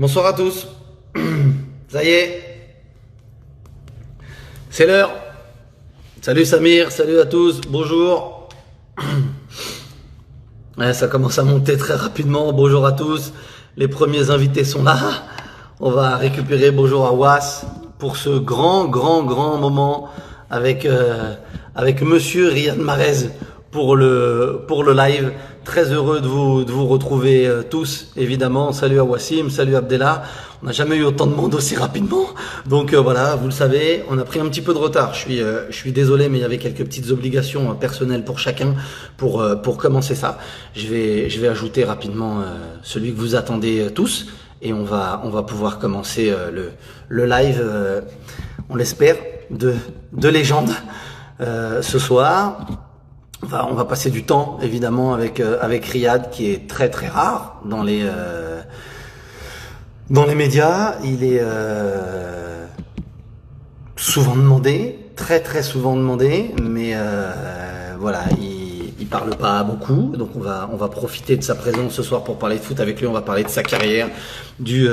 Bonsoir à tous. Ça y est, c'est l'heure. Salut Samir, salut à tous, bonjour. Ouais, ça commence à monter très rapidement. Bonjour à tous. Les premiers invités sont là. On va récupérer bonjour à Was pour ce grand moment avec avec Monsieur Riyad Mahrez pour le live. Très heureux de vous retrouver tous, évidemment. Salut à Wassim, salut Abdellah. On n'a jamais eu autant de monde aussi rapidement. Donc voilà, vous le savez, on a pris un petit peu de retard. Je suis désolé, mais il y avait quelques petites obligations personnelles pour chacun pour commencer ça. Je vais ajouter rapidement celui que vous attendez tous et on va pouvoir commencer le live, on l'espère, de légende ce soir. On va passer du temps évidemment avec Riyad qui est très rare dans les médias. Il est souvent demandé, très souvent demandé, mais voilà, il parle pas beaucoup, donc on va profiter de sa présence ce soir pour parler de foot avec lui. On va parler de sa carrière, du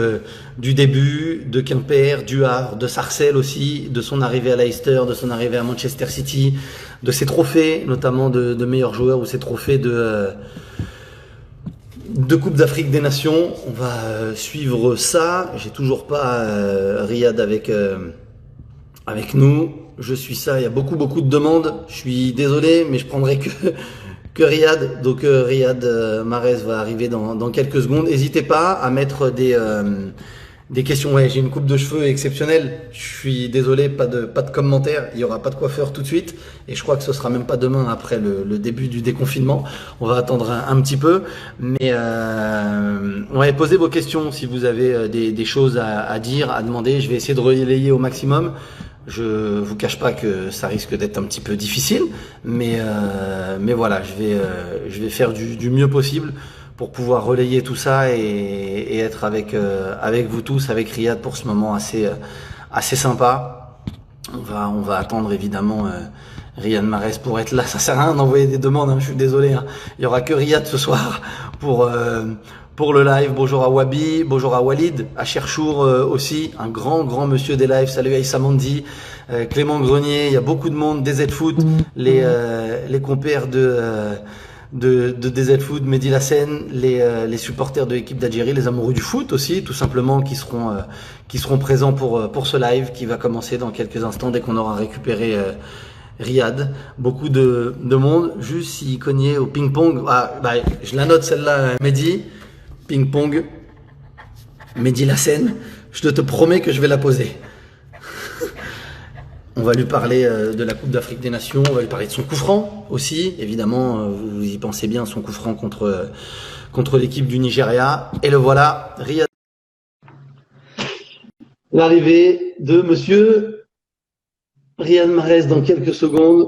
début, de Quimper, du Havre, de Sarcelles aussi, de son arrivée à Leicester, de son arrivée à Manchester City, de ses trophées, notamment de meilleur joueur ou ses trophées de Coupe d'Afrique des Nations. On va suivre ça. J'ai toujours pas Riyad avec nous. Je suis ça. Il y a beaucoup de demandes. Je suis désolé, mais je prendrai que Riyad. Donc Riyad Mahrez va arriver dans quelques secondes. N'hésitez pas à mettre des questions. Ouais, j'ai une coupe de cheveux exceptionnelle. Je suis désolé, pas de commentaires. Il y aura pas de coiffeur tout de suite. Et je crois que ce sera même pas demain après le début du déconfinement. On va attendre un petit peu. Mais ouais, posez vos questions si vous avez des choses à dire, à demander. Je vais essayer de relayer au maximum. Je vous cache pas que ça risque d'être un petit peu difficile, mais voilà, je vais faire du mieux possible pour pouvoir relayer tout ça et être avec vous tous, avec Riyad pour ce moment assez sympa. On va attendre évidemment Riyad Mahrez pour être là. Ça sert à rien d'envoyer des demandes, hein, je suis désolé. Hein. Il y aura que Riyad ce soir pour le live. Bonjour à Wabi, bonjour à Walid, à Cherchour aussi, un grand monsieur des lives. Salut à Issa Mandi, Clément Grenier. Il y a beaucoup de monde, DZ Foot, les compères de DZ Foot, Mehdi Lassen, les supporters de l'équipe d'Algérie, les amoureux du foot aussi, tout simplement, qui seront présents pour ce live qui va commencer dans quelques instants dès qu'on aura récupéré Riyad. Beaucoup de monde. Juste s'il cognait au ping-pong. Ah, bah, je la note celle-là, Mehdi. Ping-pong. Mehdi Lassen. Je te promets que je vais la poser. On va lui parler de la Coupe d'Afrique des Nations, on va lui parler de son coup franc aussi, évidemment, vous y pensez bien, son coup franc contre l'équipe du Nigeria. Et le voilà, Riyad. L'arrivée de monsieur Riyad Mahrez dans quelques secondes.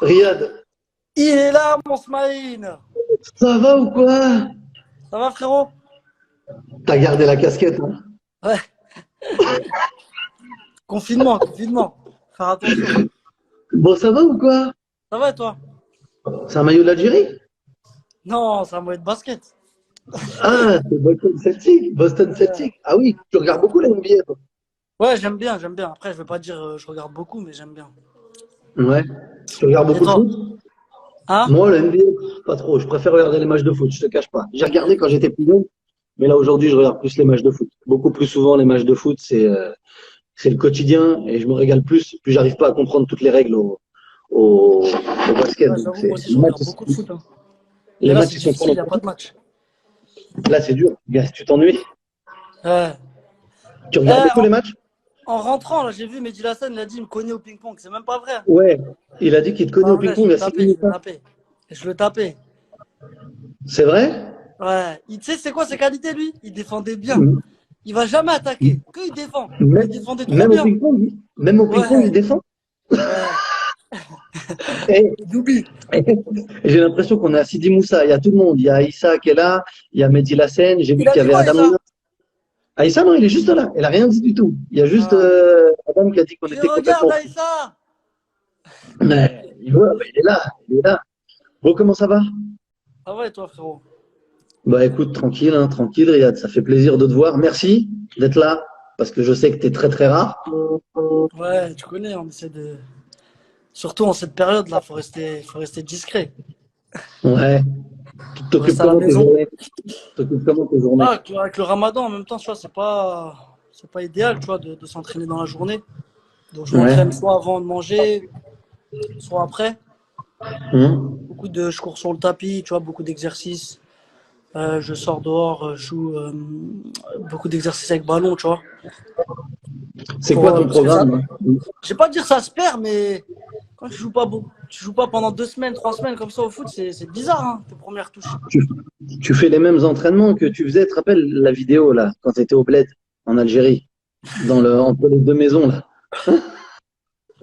Riyad. Il est là, mon Smaïn. Ça va ou quoi? Ça va, frérot? T'as gardé la casquette, hein? Ouais. Confinement. Faire attention. Bon, ça va ou quoi? Ça va, et toi? C'est un maillot de l'Algérie? Non, c'est un maillot de basket. Ah, c'est Boston Celtics. Boston Celtics. Ah oui, tu regardes beaucoup la NBA, toi. Ouais, j'aime bien. Après, je vais pas dire je regarde beaucoup, mais j'aime bien. Ouais. Tu regardes Et beaucoup de toi? foot? Hein? Moi, la NBA, pas trop. Je préfère regarder les matchs de foot, je te cache pas. J'ai regardé quand j'étais plus jeune, mais là aujourd'hui, je regarde plus les matchs de foot. Beaucoup plus souvent, les matchs de foot, c'est le quotidien et je me régale plus. Puis j'arrive pas à comprendre toutes les règles au basket. Ouais, Donc j'avoue, moi aussi, les je matchs, regarde beaucoup de foot. Hein. les Mais là, matchs, c'est ils sont difficile, il trop n'y a pas longs. de match. Là, c'est dur. Gars, tu t'ennuies. Ouais. Tu Eh, regardes beaucoup les matchs? en rentrant, là, j'ai vu Mehdi Lassen, il a dit, il me connaît au ping-pong. C'est même pas vrai. Ouais. Il a dit qu'il te connaît Pas au vrai, je ping-pong le à 6 tapais, minutes. Je le tapais. C'est vrai? Ouais. Tu sais, c'est quoi ses qualités, lui? Il défendait bien. Il va jamais attaquer. Que il défend. Il Même, défendait trop même au bien. ping-pong, même au ping-pong, il Ouais. défend. Ouais. Et, Doubi. j'ai l'impression qu'on est à Sidi Moussa. Il y a tout le monde. Il y a Issa qui est là. Il y a Mehdi Lassen. J'ai vu Il a qu'il y dit avait quoi, Adam Issa? Rina. Aïssa, non, il est juste là. Elle a rien dit du tout. Il y a juste Ah. Adam qui a dit qu'on Je était complètement regarde fous. Aïssa. Mais il est là. Il est là. Bon, comment ça va? Ça va et toi, frérot? Bah écoute, tranquille, hein, tranquille, Riyad, ça fait plaisir de te voir. Merci d'être là, parce que je sais que tu es très très rare. Ouais, tu connais, on essaie de. Surtout en cette période-là, faut rester discret. Ouais. Tu Faut t'occupes rester à la comment tes maison. journées? Tu t'occupes comment tes journées? Ah, avec le ramadan, en même temps, tu vois, c'est pas idéal, tu vois, de s'entraîner dans la journée. Donc, je Ouais. m'entraîne soit avant de manger, soit après. Hum. Je cours sur le tapis, tu vois, beaucoup d'exercices. Je sors dehors, je joue beaucoup d'exercices avec ballon, tu vois. C'est quoi ton Parce que ça, programme, là? je vais pas dire ça se perd, mais quand tu joues pas pendant 2 semaines, 3 semaines comme ça au foot, c'est bizarre, hein, tes premières touches. Tu, tu fais les mêmes entraînements que tu faisais, tu te rappelles la vidéo là, quand tu étais au Bled en Algérie, entre les deux maisons là.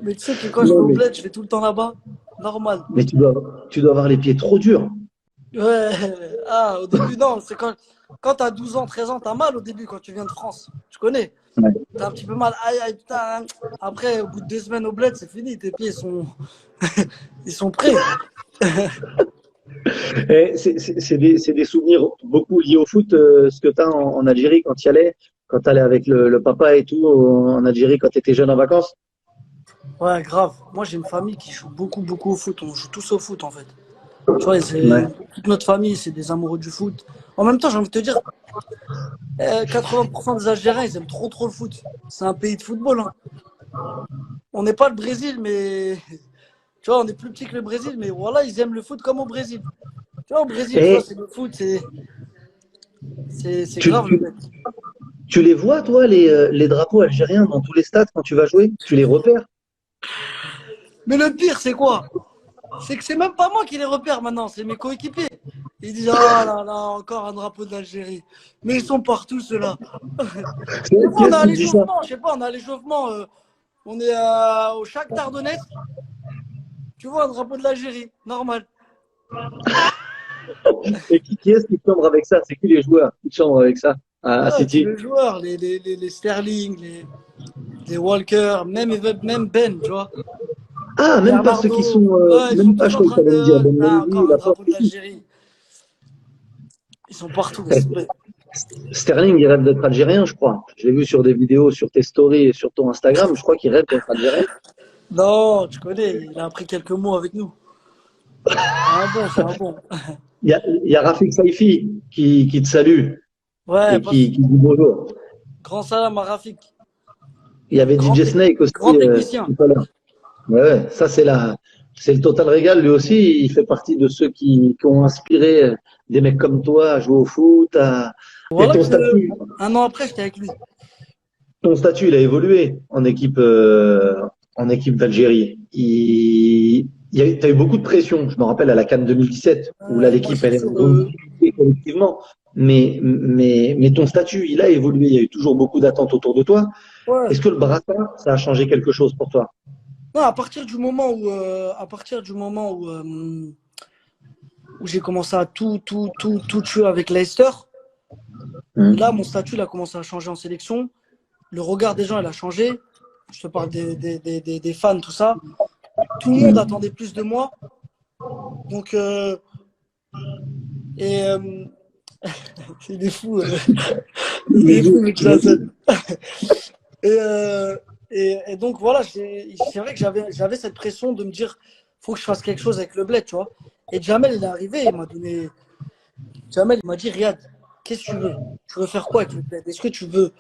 Mais tu sais que quand je vais Non, au bled, je vais tout le temps là-bas. Normal. mais tu dois avoir les pieds trop durs. Ouais, ah, au début, non, c'est quand t'as 12 ans, 13 ans, t'as mal au début quand tu viens de France. Tu connais? Ouais. T'as un petit peu mal. Aïe, aïe, putain, hein. Après, au bout de 2 semaines au bled, c'est fini. Tes pieds ils sont prêts. Et c'est des souvenirs beaucoup liés au foot, ce que tu as en Algérie quand tu y allais, quand tu allais avec le papa et tout en Algérie quand tu étais jeune en vacances. Ouais, grave. Moi, j'ai une famille qui joue beaucoup, beaucoup au foot. On joue tous au foot, en fait. Tu vois, Ouais. toute notre famille, c'est des amoureux du foot. En même temps, j'ai envie de te dire, 80% des Algériens, ils aiment trop, trop le foot. C'est un pays de football, hein. On n'est pas le Brésil, mais tu vois, on est plus petit que le Brésil, mais voilà, ils aiment le foot comme au Brésil. Tu vois, au Brésil, tu vois, Et c'est le foot, c'est tu, grave le tu, mec. tu les vois, toi, les drapeaux algériens dans tous les stades quand tu vas jouer? Tu les repères? Mais le pire, c'est quoi? C'est que c'est même pas moi qui les repère maintenant, c'est mes coéquipiers. Ils disent, ah là là, encore un drapeau d'Algérie. Mais ils sont partout, ceux-là. Des fois, Qui on est est-ce à qui te dit ça? l'échauffement, je sais pas, on est à l'échauffement, on est au Shakhtar Donetsk, tu vois, un drapeau de l'Algérie, normal. Et qui est-ce qui te chambre avec ça? C'est qui les joueurs qui te chambrent avec ça à Ouais, tous City? les joueurs, les Sterling, les Walker, même Ben, tu vois. Ah, même pas ceux qui Bernardo, sont, ouais, ils sont même pas, tous je en crois que tu train allais me dire de. Ben Ah, Mendy, encore un Laporte drapeau et tout. d'Algérie. Ils sont partout, laisse tomber. Sterling, il rêve d'être algérien, je crois. Je l'ai vu sur des vidéos, sur tes stories et sur ton Instagram. Je crois qu'il rêve d'être algérien. Non, tu connais, il a appris quelques mots avec nous. C'est un bon, c'est un bon. Il y a Rafik Saifi qui te salue Ouais, et qui dit bonjour. grand salam à Rafik. Il y avait Grand, DJ Snake aussi grand technicien. tout à l'heure. Ouais, ouais, ça c'est le Total Régal. Lui aussi, il fait partie de ceux qui ont inspiré des mecs comme toi à jouer au foot. Et Voilà que un an après, j'étais avec lui. ton statut, il a évolué en équipe d'Algérie. T'as eu beaucoup de pression. Je me rappelle à la CAN 2017 où là Moi, l'équipe j'ai elle est toujours. remontée collectivement. Mais ton statut, il a évolué. Il y a eu toujours beaucoup d'attentes autour de toi. Ouais. Est-ce que le brassard, ça a changé quelque chose pour toi? Non, à partir du moment où j'ai commencé à tout tuer avec Leicester, là, Hum. mon statut il a commencé à changer en sélection. Le regard des gens, il a changé. Je te parle des fans, tout ça. Tout le monde Hum. attendait plus de moi. Donc, et il est fou, il est fou, mec, Jason. Et, et donc voilà, c'est vrai que j'avais cette pression de me dire, faut que je fasse quelque chose avec le bled, tu vois. Et Jamel, il est arrivé, Jamel, il m'a dit, Riyad, qu'est-ce que tu veux? Tu veux faire quoi avec le bled? Est-ce que tu veux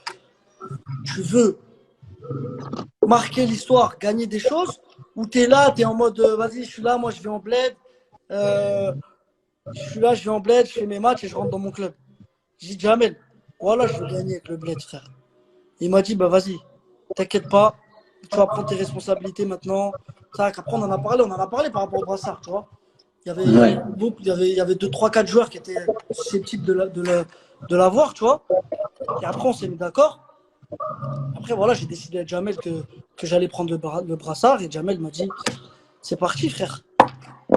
marquer l'histoire, gagner des choses, ou t'es là, t'es en mode, vas-y, je suis là, moi je vais en bled, euh, je suis là, je vais en bled, je fais mes matchs et je rentre dans mon club. J'ai dit, Jamel, voilà, je veux gagner avec le bled, frère. Il m'a dit, bah vas-y, t'inquiète pas, tu vas prendre tes responsabilités maintenant. Ça, après, on en a parlé par rapport au brassard, tu vois. Ouais. Il y avait 2, 3, 4 joueurs qui étaient susceptibles de l'avoir, tu vois. Et après, on s'est mis d'accord. Après, voilà, j'ai décidé à Jamel que j'allais prendre le brassard. Et Jamel m'a dit, c'est parti, frère.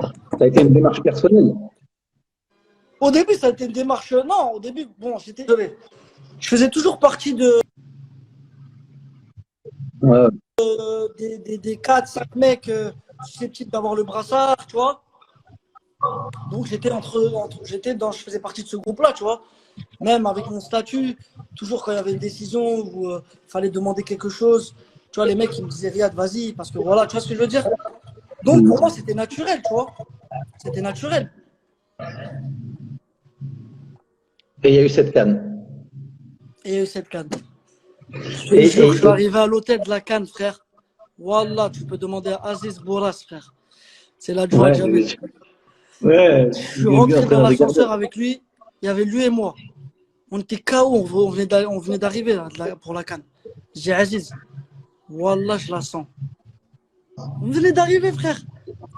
Ça a été une démarche personnelle. Au début, ça a été une démarche. Non, au début, bon, j'étais désolé. Je faisais toujours partie Ouais. des 4, 5 mecs susceptibles d'avoir le brassard, tu vois. Donc je faisais partie de ce groupe-là, tu vois. Même avec mon statut, toujours quand il y avait une décision où il fallait demander quelque chose, tu vois, les mecs ils me disaient Riyad, vas-y, parce que voilà, tu vois ce que je veux dire. Donc pour moi c'était naturel, tu vois. C'était naturel. Et il y a eu cette canne. Et cette canne. Je te Et, jure, et- je suis arrivé à l'hôtel de la Cannes, frère. Wallah, tu peux demander à Aziz Boras, frère. C'est l'adjoint ouais, de Jamel. ouais, Je suis rentré dans entraîneur de gardien. l'ascenseur avec lui. Il y avait lui et moi. On était KO, on venait d'arriver là, pour la Cannes. J'ai dit, Aziz, Wallah, je la sens. On venait d'arriver, frère.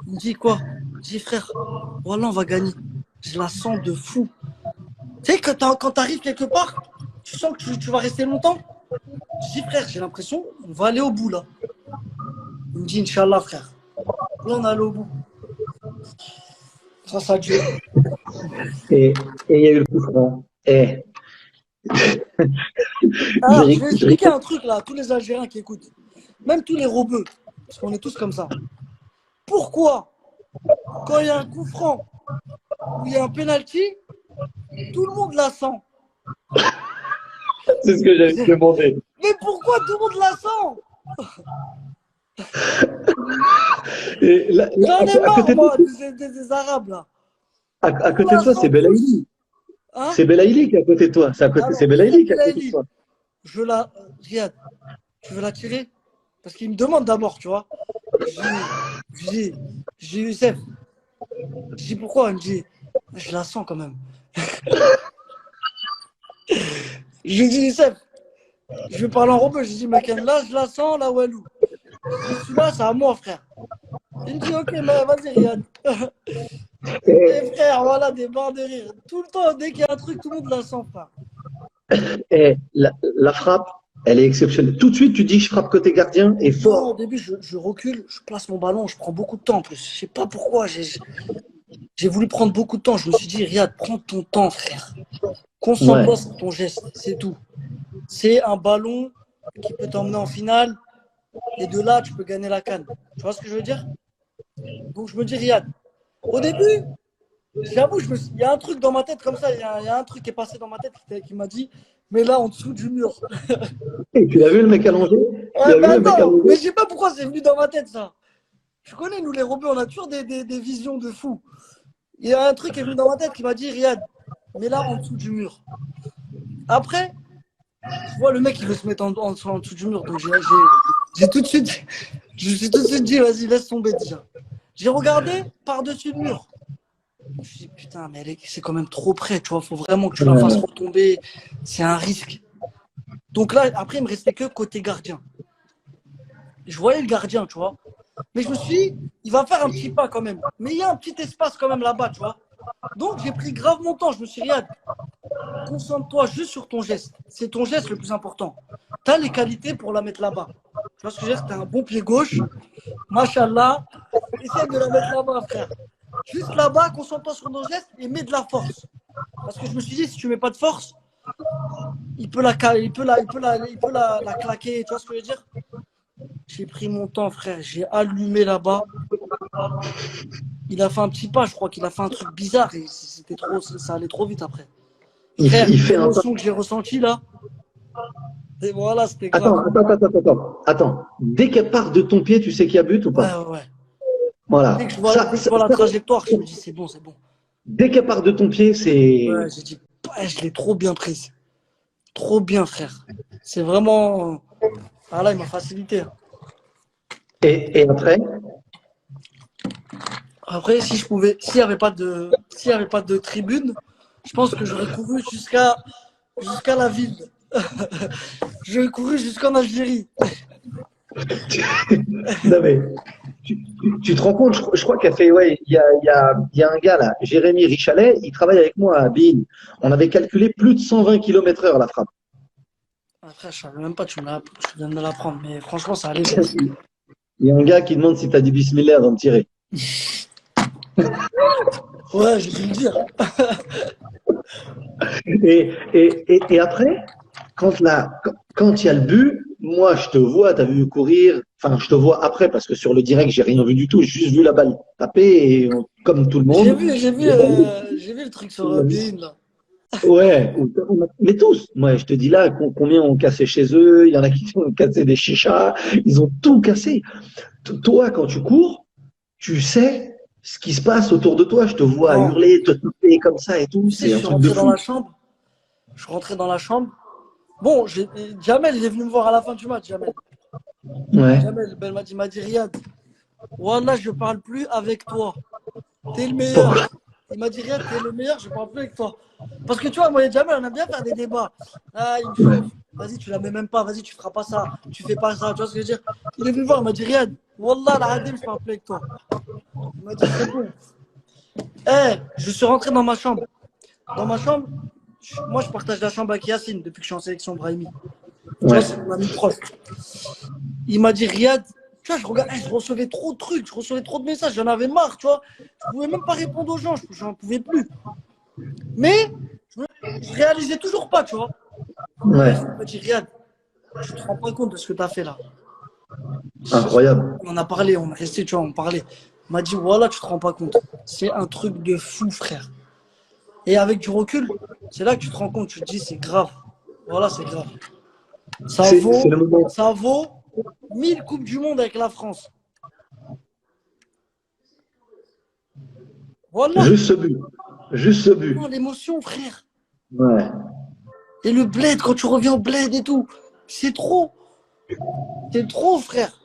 Il me dit quoi? Je dis, frère, Wallah, on va gagner. Je la sens de fou. Tu sais, quand tu arrives quelque part, tu sens que tu vas rester longtemps. Je dis, frère, j'ai l'impression, on va aller au bout là. Il me dit, Inch'Allah, frère. Là, on est allé au bout. Grâce à Dieu. Et il y a eu le coup franc. Et je, Alors, je vais je expliquer rigole. un truc là à tous les Algériens qui écoutent. Même tous les robeux. Parce qu'on est tous comme ça. Pourquoi, quand il y a un coup franc ou il y a un penalty, tout le monde la sent? C'est ce que j'avais demandé. Mais pourquoi tout le monde la sent? Et là, J'en ai à côté marre, de toi, moi, des Arabes là. à On côté de la toi, sent c'est tous. Belaïli. Hein? C'est Belaïli qui est à côté de toi. C'est Alors, Belaïli qui est à côté de Belaïli, toi. Riyad, tu veux la tirer? Parce qu'il me demande d'abord, tu vois. J'ai Youssef. Je dis pourquoi? Il me dit, je la sens quand même. Je lui dis, Youssef, je vais parler en rebeu. Je dis, mais là, je la sens, la Walou. Je dis, celui-là, c'est à moi, frère. Il me dit, ok, mais vas-y, Riyad. Et frère, voilà, des barres de rire. Tout le temps, dès qu'il y a un truc, tout le monde la sent, frère. Et la frappe, elle est exceptionnelle. Tout de suite, tu dis, je frappe côté gardien et Non, au fort. début, je recule, je place mon ballon, je prends beaucoup de temps en plus. Je sais pas pourquoi, j'ai voulu prendre beaucoup de temps. Je me suis dit, Riyad, prends ton temps, frère. Ouais. Concentre-toi sur ton geste, c'est tout. C'est un ballon qui peut t'emmener en finale et de là, tu peux gagner la CAN. Tu vois ce que je veux dire? Donc, je me dis, Riyad, au début, j'avoue, il y a un truc dans ma tête comme ça, il y a un truc qui est passé dans ma tête qui m'a dit, mais là, en dessous du mur. Et tu l'as vu le mec allongé? Tu Ouais, l'as mais vu le mec attends, mais allongé? je sais pas pourquoi c'est venu dans ma tête ça. Je connais, nous les robots, on a toujours des visions de fou. Il y a un truc qui est venu dans ma tête qui m'a dit, Riyad, mais là, en dessous du mur. Après, je vois le mec qui veut se mettre en dessous du mur, donc j'ai tout de suite, je me suis tout de suite dit, vas-y, laisse tomber déjà. J'ai regardé par-dessus le mur. Je me suis dit, putain, mais c'est quand même trop près, tu vois, faut vraiment que tu la fasses Ouais. retomber, c'est un risque. Donc là, après, il me restait que côté gardien. Je voyais le gardien, tu vois. Mais je me suis dit, il va faire un petit pas quand même. Mais il y a un petit espace quand même là-bas, tu vois. Donc j'ai pris grave mon temps. Je me suis dit, Riyad, concentre-toi juste sur ton geste. C'est ton geste le plus important. Tu as les qualités pour la mettre là-bas. Tu vois ce que je veux dire? Tu as un bon pied gauche. Machallah. Essaye de la mettre là-bas, frère. Juste là-bas, concentre-toi sur ton geste et mets de la force. Parce que je me suis dit, si tu mets pas de force, il peut la claquer. Tu vois ce que je veux dire? J'ai pris mon temps, frère. J'ai allumé là-bas. Il a fait un petit pas, je crois qu'il a fait un truc bizarre et c'était trop, ça allait trop vite après. Frère, Il fait un pas. l'émotion que j'ai ressentie là, et voilà, c'était grave. Attends. Dès qu'elle part de ton pied, tu sais qu'il y a but ou Ouais, pas? ouais, ouais. Voilà. Dès que je vois la trajectoire, je me dis c'est bon, c'est bon. Dès qu'elle part de ton pied, c'est. Ouais, j'ai dit, ouais, je l'ai trop bien prise. Trop bien, frère. C'est vraiment. Ah là, il m'a facilité. Et après, Après, si je pouvais, s'il n'y avait pas de tribune, je pense que j'aurais couru jusqu'à la ville. J'aurais couru jusqu'en Algérie. non mais, tu te rends compte, je crois qu'il a fait, ouais, il y a un gars là, Jérémy Richalet, il travaille avec moi à Bein. On avait calculé plus de 120 km/h la frappe. Après, je savais même pas, tu viens de me l'apprendre, mais franchement, ça allait vite. Il y a un gars qui demande si tu as dit bismillah avant de tirer. Ouais, j'ai dû le dire. Et après, quand il y a le but, moi je te vois, tu as vu courir, Enfin, je te vois après parce que sur le direct, j'ai rien vu du tout. J'ai juste vu la balle taper et comme tout le J'ai monde. vu, j'ai vu le truc sur Bein, là. Ouais, mais tous. Moi, je te dis là, combien ont cassé chez eux. Il y en a qui ont cassé des chichas. Ils ont tout cassé. Toi, quand tu cours, tu sais ce qui se passe autour de toi. Je te vois Non, hurler, te taper comme ça et tout. tu sais, je C'est un suis truc de rentré dans fou. la chambre. Je suis rentré dans la chambre. Bon, Jamel, il est venu me voir à la fin du match, Jamel. Ouais. Jamel, ben, il m'a dit, Riyad, Wallah, je parle plus avec toi. T'es le meilleur. Pourquoi? Il m'a dit, Riyad, t'es le meilleur, je parle plus avec toi. Parce que tu vois, moi et Jamel, on aime bien faire des débats. Ah, il me Ouais. chauffe. Vas-y, tu la mets même pas. Vas-y, tu feras pas ça. Tu fais pas ça. Tu vois ce que je veux dire? Il est venu me voir, il m'a dit, Riyad, Wallah, la Hadim, je parle plus avec toi. Il m'a dit, c'est bon. Je suis rentré dans ma chambre. Dans ma chambre, moi, je partage la chambre avec Yacine depuis que je suis en sélection Brahimi. Tu vois, Ouais. c'est mon ami proche. Il m'a dit, Riyad, tu vois, je recevais trop de trucs, je recevais trop de messages, j'en avais marre, tu vois. Je pouvais même pas répondre aux gens, j'en pouvais plus. Mais je réalisais toujours pas, tu vois. Ouais. Il m'a dit, Riyad, tu te rends pas compte de ce que tu as fait là. Incroyable. On en a parlé, on est resté, tu vois, on parlait. Il m'a dit, voilà, tu te rends pas compte. C'est un truc de fou, frère. Et avec du recul, c'est là que tu te rends compte, tu te dis, c'est grave. Voilà, c'est grave. C'est le moment. Ça vaut 1000 Coupes du Monde avec la France. Voilà. Juste ce but. Juste ce but. Non, l'émotion, frère. Ouais. Et le bled, quand tu reviens au bled et tout, c'est trop. C'est trop, frère.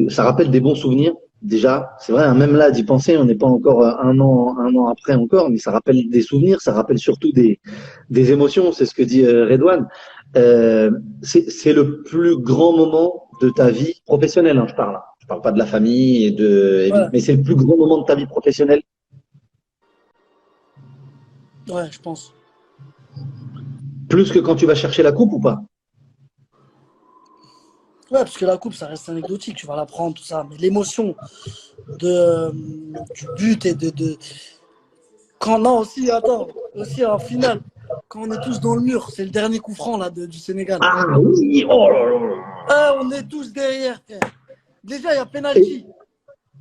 Ça rappelle des bons souvenirs. Déjà, c'est vrai, hein, même là, d'y penser, on n'est pas encore un an après encore, mais ça rappelle des souvenirs, ça rappelle surtout des émotions. C'est ce que dit Redouane. C'est le plus grand moment de ta vie professionnelle, hein, je parle. Hein. Je parle pas de la famille Ouais, mais c'est le plus grand moment de ta vie professionnelle. ouais, je pense. Plus que quand tu vas chercher la coupe ou pas? Ouais, parce que la coupe, ça reste anecdotique, tu vas la prendre, tout ça. Mais l'émotion du but et Quand, non, aussi, attends, aussi en finale, quand on est tous dans le mur, c'est le dernier coup franc là, du Sénégal. Ah oui, oh là là. Ah, on est tous derrière, frère. Déjà, il y a Et- penalty.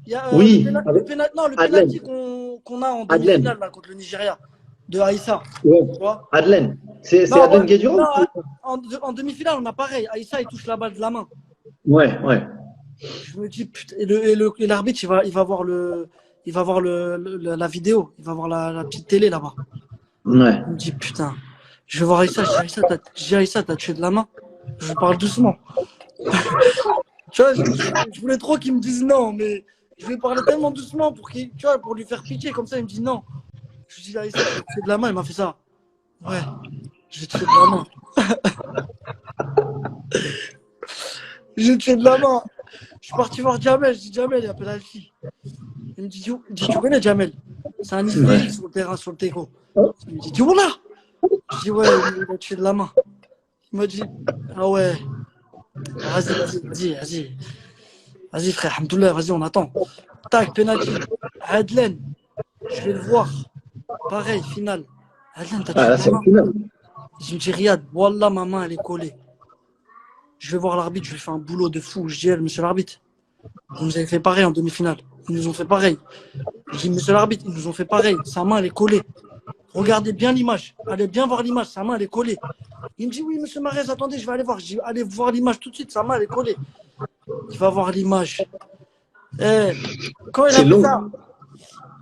Il y a oui, avec le Adlen. penalty qu'on a en Adlen. demi-finale là, contre le Nigeria de Aïssa. Ouais. Tu vois? Adlen. C'est Non, Adlen Guedjura non, ou c'est- en demi-finale, on a pareil. Aïssa, il touche la balle de la main. Ouais, ouais. Je me dis, putain, et l'arbitre, il va voir la vidéo. Il va voir la petite télé là-bas. Ouais. Il me dit, putain, je vais voir Aïssa. Je dis, Aïssa, t'as tué de la main. Je parle doucement. Tu vois, je voulais trop qu'il me dise non, mais je vais parler tellement doucement pour lui faire pitié. Comme ça, il me dit non. Je lui dis, Aïssa, j'ai tué de la main. Il m'a fait ça. Ouais, j'ai tué de la main. J'ai tué de la main. Je suis parti voir Jamel. Je dis, Jamel, il y a penalty. Il me dit, tu connais Jamel? C'est un Israélien sur le terrain, sur le Teco. Il me dit, voilà. Je dis, ouais, il a tué de la main. Il m'a dit, ah ouais. Vas-y, frère, alhamdoulilah, vas-y, on attend. Tac, penalty. Adlen, je vais le voir. Pareil, finale. Adlen, t'as Ah, tué là, de la c'est le main. final. Je me dis, Riyad, wallah, ma main, elle est collée. Je vais voir l'arbitre, je lui fais un boulot de fou. Je dis, monsieur l'arbitre, vous nous avez fait pareil en demi-finale. Ils nous ont fait pareil. Je dis, monsieur l'arbitre, ils nous ont fait pareil. Sa main, elle est collée. Regardez bien l'image. Allez bien voir l'image. Sa main, elle est collée. Il me dit, oui, monsieur Marès, attendez, je vais aller voir. Je dis, allez voir l'image tout de suite. Sa main, elle est collée. Il va voir l'image. Quand il a C'est fait long. ça,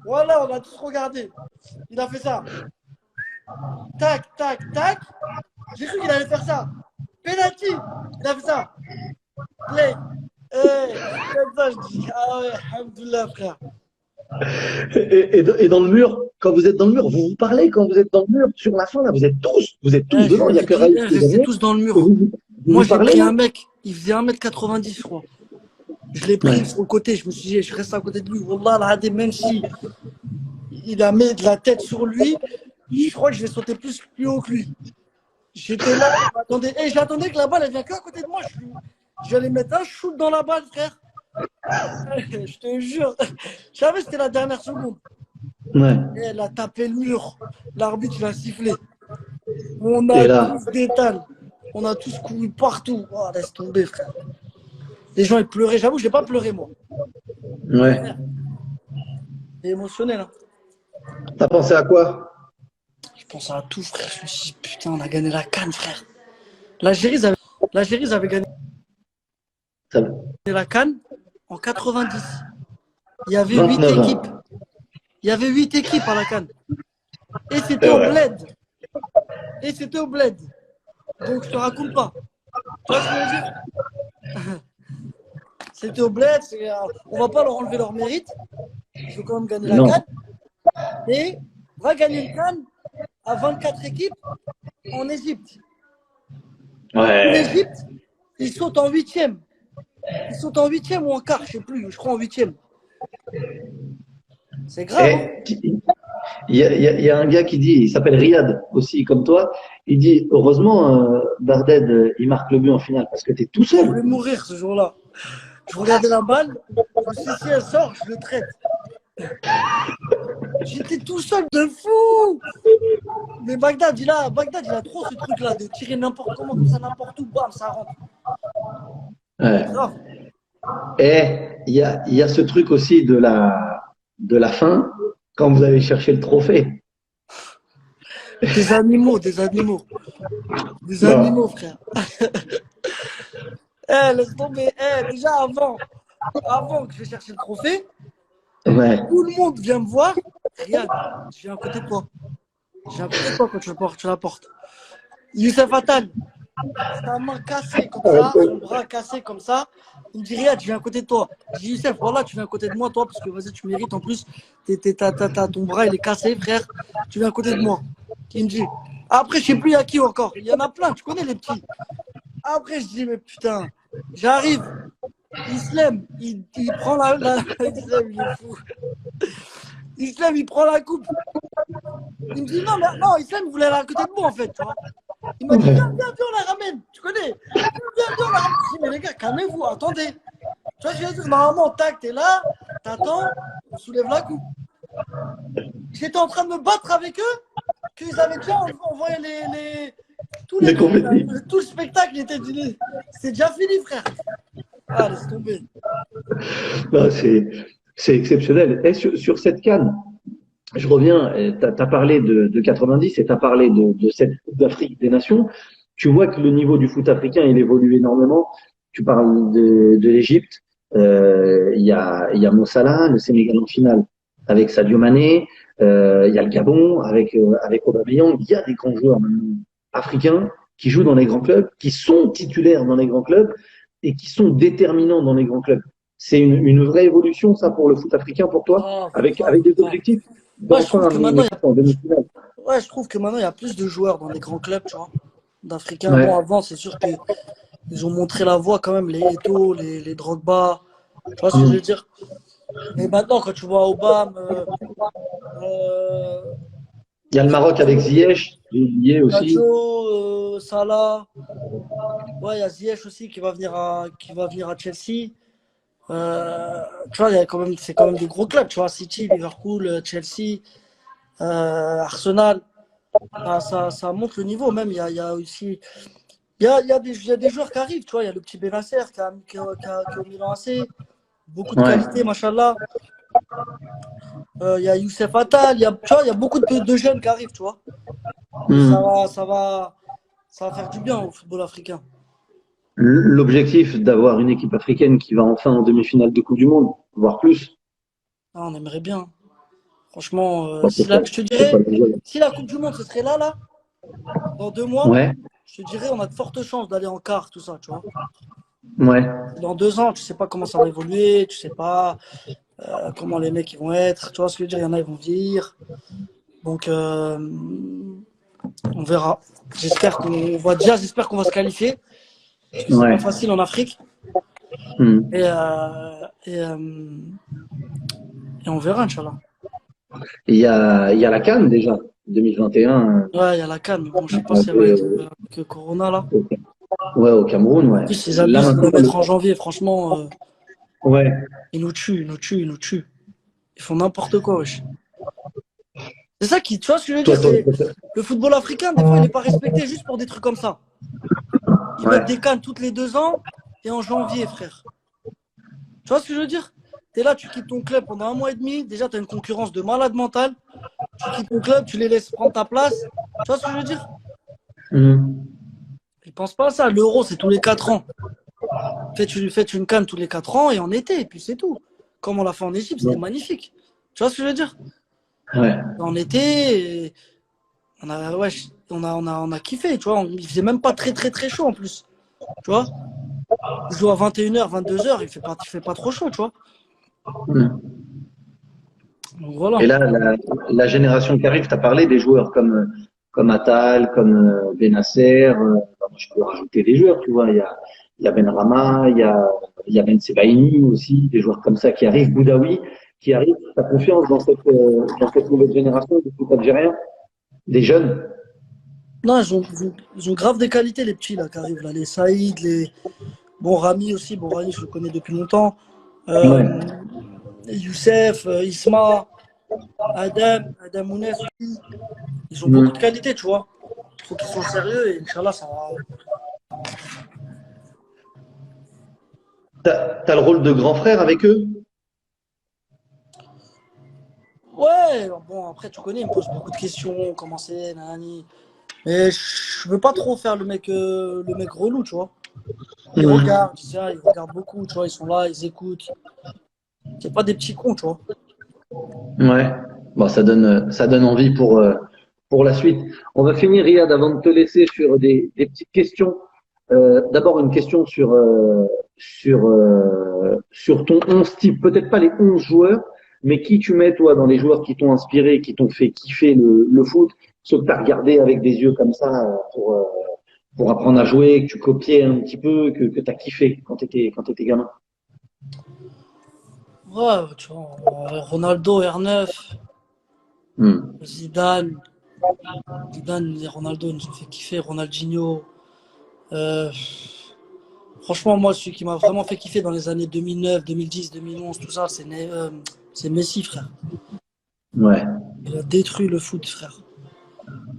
voilà, on a tous regardé. Il a fait ça. Tac, tac, tac. J'ai cru qu'il allait faire ça. Penalty. Il a fait ça. Play. Comme ça, je dis, ah ouais, alhamdoulilah, frère. Et dans le mur, quand vous êtes dans le mur, vous vous parlez quand vous êtes dans le mur. Sur la fin, là, vous êtes tous devant. Il n'y a que Raïs qui est Restez derrière. tous dans le Et mur. vous Moi, vous j'ai parlez pris là? un mec, il faisait 1m90, je crois. Je l'ai pris Ouais. sur le côté, je me suis dit, je reste à côté de lui. Wallah, al-Hadim, même si il a mis de la tête sur lui, je crois que je vais sauter plus haut que lui. J'étais là, j'attendais que la balle, elle vient qu'à côté de moi. Je vais aller mettre un shoot dans la balle, frère. Je te jure. Je savais que c'était la dernière seconde. Ouais. Et elle a tapé le mur. L'arbitre, il a sifflé. On Et a là, tous d'étale. On a tous couru partout. Oh, laisse tomber, frère. Les gens, ils pleuraient. J'avoue, je n'ai pas pleuré, moi. Ouais. C'est émotionnel. Hein. T'as pensé à quoi? Je pense à tout, frère. Je me suis dit, putain, on a gagné la CAN, frère. L'Algérie avait gagné Ça- la CAN en 90. Il y avait 8 29 ans. équipes. Il y avait 8 équipes à la CAN. Et c'était C'est au vrai. bled. Et c'était au bled. Donc, je te raconte pas. Tu vois ce que je veux dire? C'était au bled. On va pas leur enlever leur mérite. Ils ont quand même gagné la Non. CAN. Et on va gagner une CAN à 24 équipes en Égypte. Ouais. L'Égypte, ils sautent en 8e. Ils sautent en 8e ou en quart, je sais plus. Je crois en 8e. C'est grave. Hein. Il y a un gars qui dit, il s'appelle Riyad aussi, comme toi. Il dit, heureusement, Barded, il marque le but en finale parce que t'es tout Je seul. voulais mourir ce jour-là. Je regardais la balle. Je me suis dit, si elle sort, je le traite. J'étais tout seul de fou. Mais Bagdad, il a trop ce truc-là de tirer n'importe comment, comme ça, n'importe où, bam, ça rentre. Ouais. C'est grave. Et il y a ce truc aussi de la fin quand vous allez chercher le trophée. Des animaux, des animaux. Des animaux, frère. Laisse tomber. Déjà avant que je vais chercher le trophée, Ouais. tout le monde vient me voir. Regarde, je viens à côté de toi. Je viens à côté de toi quand tu la portes. Youssef Attal, sa main cassée comme ça, son bras cassé comme ça. Il me dit, Riyad, je viens à côté de toi. Je dis, Youssef, voilà, tu viens à côté de moi, toi, parce que vas-y, tu mérites. En plus, ton bras, il est cassé, frère. Tu viens à côté de moi. Il me dit. Après, je sais plus à qui encore. Il y en a plein, tu connais les petits. Après, je dis, mais putain, j'arrive. Islam, il prend Islam, il est fou. Islam, il prend la coupe. Il me dit, non, mais non, Islam, il voulait aller à côté de moi, en fait, tu vois. Il m'a dit, viens, on la ramène. Tu connais? Viens, on la ramène. Je dis, mais les gars, calmez-vous, attendez. Tu vois, je veux dire, normalement, tac, t'es là, t'attends, on soulève la coupe. J'étais en train de me battre avec eux, qu'ils avaient déjà envoyé tout le spectacle c'était déjà fini, frère. Ah, laisse tomber. Non, c'est exceptionnel. Et sur cette CAN, je reviens, tu as parlé de 90 et tu as parlé de cette Coupe d'Afrique des Nations. Tu vois que le niveau du foot africain, il évolue énormément. Tu parles de l'Égypte. Il y a Mo Salah, le Sénégal en finale avec Sadio Mané. Il y a le Gabon avec Aubameyang. Il y a des grands joueurs maintenant africains qui jouent dans les grands clubs, qui sont titulaires dans les grands clubs et qui sont déterminants dans les grands clubs. C'est une vraie évolution, ça, pour le foot africain, pour toi, avec des objectifs d'enfin amener une équipe en demi-finale. Ouais, je trouve que maintenant, il y a plus de joueurs dans les grands clubs, tu vois, d'Africains. Ouais. Bon, avant, c'est sûr qu'ils ont montré la voie quand même, les Eto'o, les Drogba, tu vois ce que je veux dire. Mais maintenant, quand tu vois Obama, il y a le Maroc avec Ziyech, lié aussi. Sadio, Salah, ouais, il y a Ziyech aussi qui va venir à Chelsea. Tu vois, c'est quand même des gros clubs, tu vois, City, Liverpool, Chelsea, Arsenal. Ça monte le niveau même. Il y a aussi, il y a des joueurs qui arrivent, tu vois. Il y a le petit Benasser qui est au Milan AC, beaucoup de qualité, machallah. Il y a Youssef Attal, tu vois, il y a beaucoup de jeunes qui arrivent, tu vois. Et ça va faire du bien au football africain. L'objectif d'avoir une équipe africaine qui va enfin en demi-finale de Coupe du Monde, voire plus. Ah, on aimerait bien. Franchement, je te dirais, si la Coupe du Monde, ce serait là, dans 2 mois, je te dirais, on a de fortes chances d'aller en quart, tout ça, tu vois. Ouais. Dans 2 ans, tu sais pas comment ça va évoluer, tu sais pas comment les mecs ils vont être, tu vois ce que je veux dire, il y en a, ils vont vieillir. Donc, on verra. J'espère qu'on va se qualifier. Parce que c'est pas facile en Afrique. Et on verra, Inch'Allah. Il y a la CAN déjà, 2021. Ouais, il y a la CAN. Bon, je sais pas si avec Corona là. Ouais, au Cameroun, ouais. En plus, ils abusent de le mettre en janvier, franchement. Ouais. Ils nous tuent. Ils font n'importe quoi, wesh. C'est ça qui, tu vois ce que je veux dire, le football africain, des fois, il n'est pas respecté juste pour des trucs comme ça. Ils Ouais. mettent des cannes toutes les 2 ans et en janvier, frère. Tu vois ce que je veux dire? T'es là, tu quittes ton club pendant 1 mois et demi. Déjà, tu as une concurrence de malade mental. Tu quittes ton club, tu les laisses prendre ta place. Tu vois ce que je veux dire? Mhm. Ils pensent pas à ça. L'euro, c'est tous les 4 ans. Faites une canne tous les 4 ans et en été, et puis c'est tout. Comme on l'a fait en Égypte, c'était magnifique. Tu vois ce que je veux dire? Ouais. En été, ouais, on a kiffé, tu vois. Il faisait même pas très, très, très chaud en plus. Tu vois? Tu joues à 21h, 22h, il fait pas trop chaud, tu vois. Mhm. Donc voilà. Et là, la génération qui arrive, tu as parlé des joueurs comme Atal, comme Benasser. Je peux rajouter des joueurs, tu vois. Il y a Benrahma, il y a Ben Sebaini aussi, des joueurs comme ça qui arrivent. Boudaoui qui arrive. Tu as confiance dans cette nouvelle génération du foot algérien, des jeunes? Non, ils ont grave des qualités, les petits là qui arrivent là. Les Saïd, les. Bon, Rami aussi. Bon, Rami, je le connais depuis longtemps. Ouais. Euh, Youssef, Isma, Adam Mounès aussi. Ils ont beaucoup de Mhm. qualités, tu vois. Il faut qu'ils soient sérieux et Inch'Allah, ça va. T'as le rôle de grand frère avec eux? Ouais, bon, après, tu connais, ils me posent beaucoup de questions. Comment c'est, nanani. Mais je veux pas trop faire le mec relou, tu vois. Mhm. Ils regardent beaucoup, tu vois. Ils sont là, ils écoutent. C'est pas des petits cons, tu vois. Ouais. Bon, ça donne envie pour la suite. On va finir, Riyad, avant de te laisser sur des petites questions. D'abord, une question sur ton 11 type. Peut-être pas les 11 joueurs, mais qui tu mets, toi, dans les joueurs qui t'ont inspiré, qui t'ont fait kiffer le foot, ceux que tu as regardé avec des yeux comme ça pour apprendre à jouer, que tu copiais un petit peu, que tu as kiffé quand t'étais gamin. Ouais, tu vois. Ronaldo, R9, Hmm. Zidane. Zidane et Ronaldo ils nous ont fait kiffer. Ronaldinho. Euh, Franchement, moi, celui qui m'a vraiment fait kiffer dans les années 2009, 2010, 2011, tout ça, c'est Messi, frère. Ouais. Il a détruit le foot, frère.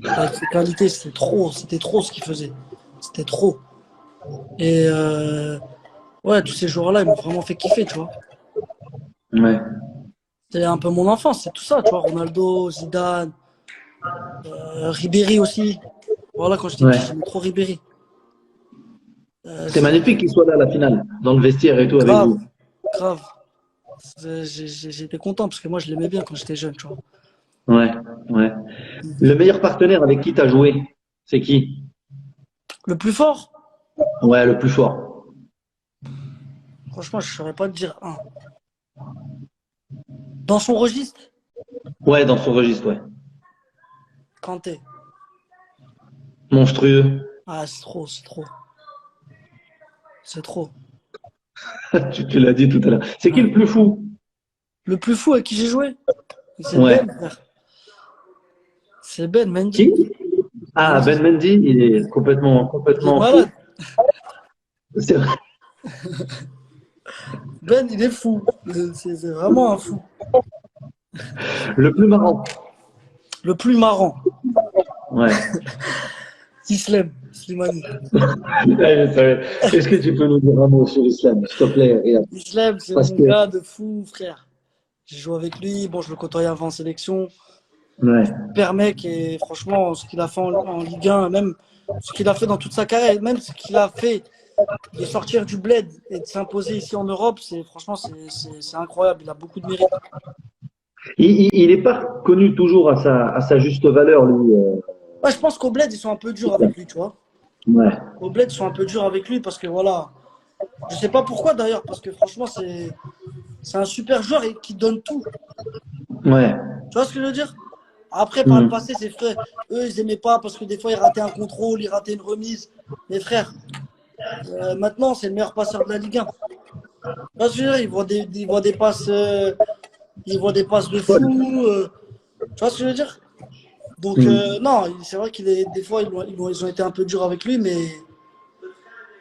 Avec ses qualités, c'était trop ce qu'il faisait. C'était trop. Et ouais, tous ces joueurs-là, ils m'ont vraiment fait kiffer, tu vois. Ouais. C'était un peu mon enfance, c'est tout ça, tu vois. Ronaldo, Zidane, Ribéry aussi. Voilà, quand j'étais petit, Ouais. j'aimais trop Ribéry. C'était magnifique qu'il soit là à la finale, dans le vestiaire et tout avec Grave, vous. grave. J'étais content parce que moi, je l'aimais bien quand j'étais jeune, tu vois. Ouais, ouais. Le meilleur partenaire avec qui tu as joué, c'est qui? Le plus fort, Ouais, le plus fort. franchement, je ne saurais pas te dire un. Dans son registre, Ouais, dans son registre, ouais. Kanté. Monstrueux. Ah, c'est trop, c'est trop. C'est trop. Tu l'as dit tout à l'heure. C'est qui Ouais. le plus fou? Le plus fou avec qui j'ai joué, c'est Ouais. Ben, frère. C'est Ben Qui? Mendy. Ah, Mendy, Ben Mendy, il est il est complètement fou. malade. C'est vrai. Ben, il est fou. C'est vraiment un fou. Le plus marrant. Le plus marrant, Ouais. Slimani. Ouais, je savais. Est-ce que tu peux nous dire un mot sur l'islam, s'il te plaît, regarde. Islam, c'est Parce mon que, gars de fou, frère. J'ai joué avec lui. Bon, je le côtoyais avant en sélection. ouais. Super mec et franchement, ce qu'il a fait en Ligue 1, même ce qu'il a fait dans toute sa carrière, et même ce qu'il a fait de sortir du bled et de s'imposer ici en Europe, c'est incroyable. Il a beaucoup de mérite. Il est pas connu toujours à sa juste valeur, lui. Ouais, je pense qu'au bled, ils sont un peu durs avec lui, tu vois. Ouais. Au bled, ils sont un peu durs avec lui parce que voilà. Je sais pas pourquoi d'ailleurs, parce que franchement, c'est un super joueur et qui donne tout. Ouais. Tu vois ce que je veux dire? Après, par le Hmm. passé, ses frères, eux, ils aimaient pas parce que des fois, ils rataient un contrôle, ils rataient une remise. Mais frère, maintenant, c'est le meilleur passeur de la Ligue 1. Tu vois ce que je veux dire? Ils voient des passes de Folle. fou. Tu vois ce que je veux dire? Donc, Hmm. non, c'est vrai des fois, ils ont été un peu durs avec lui,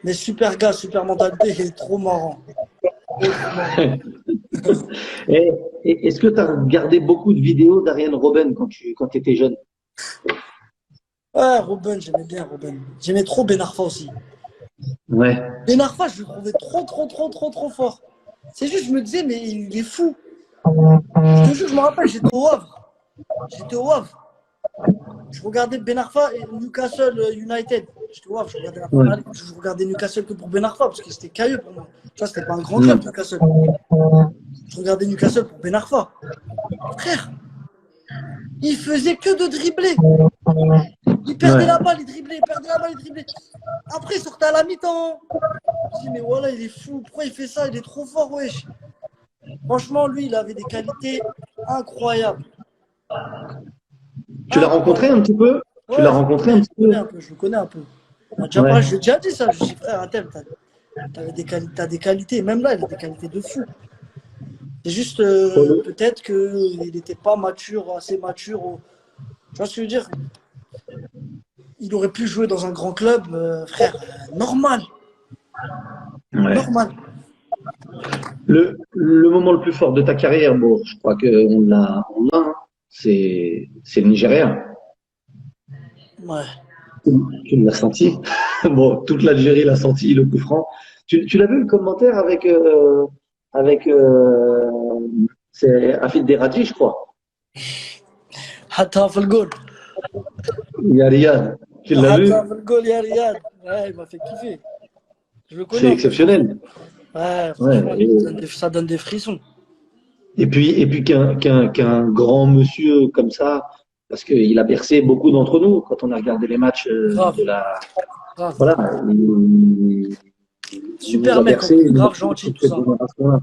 mais super gars, super mentalité, il est trop marrant. Trop, trop marrant. Et, est-ce que tu as regardé beaucoup de vidéos d'Ariane Robben quand étais jeune? Ouais, Robben, j'aimais bien Robben. J'aimais trop Ben Arfa aussi. Ouais. Ben Arfa, je le trouvais trop fort. C'est juste, je me disais, mais il est fou. Je te jure, je me rappelle, j'étais au Havre. J'étais au Havre. Je regardais Ben Arfa et Newcastle United. J'étais au Havre, je regardais la Ouais. première ligue. Je regardais Newcastle que pour Ben Arfa parce que c'était cailleux pour moi. Tu vois, c'était pas un grand Ouais. club, Newcastle. Je regardais Newcastle pour Ben Arfa. Frère, il faisait que de dribbler. Il perdait Ouais. la balle, il driblait, il perdait la balle, il driblait. Après, il sortait à la mi-temps. Je dis, mais voilà, il est fou. Pourquoi il fait ça? Il est trop fort, wesh. Franchement, lui, il avait des qualités incroyables. Tu l'as rencontré Incroyables. un petit peu? Tu l'as Ouais, rencontré un petit peu? je le connais un peu. On a déjà Ouais. parlé, je l'ai déjà dit ça. Je dis, frère, Atem, t'as des qualités. Même là, il a des qualités de fou. C'est juste, Pour le- peut-être qu'il n'était pas mature, assez mature. Tu vois ce que je veux dire? Il aurait pu jouer dans un grand club, frère, normal. Ouais. Normal. Le moment le plus fort de ta carrière, bon, je crois qu'on l'a, hein. C'est le Nigeria. Ouais. Tu l'as senti. Bon, toute l'Algérie l'a senti, le coup franc. Tu l'as vu le commentaire avec c'est Afid Deradji, je crois. Hatta في الجول. Il y a Riyad. Tu l'as vu? Hatta في الجول يا رياد. Ouais, il m'a fait kiffer. Je le connais C'est en plus, ce enfant. exceptionnel. Ouais, Ouais. franchement, ça donne des frissons. Et puis qu'un grand monsieur comme ça, parce qu'il a bercé beaucoup d'entre nous quand on a regardé les matchs Grave, de la. grave. Voilà, il nous Super a mec en bercé, plus, il nous a grave bercé gentil, toute tout cette ça. génération-là.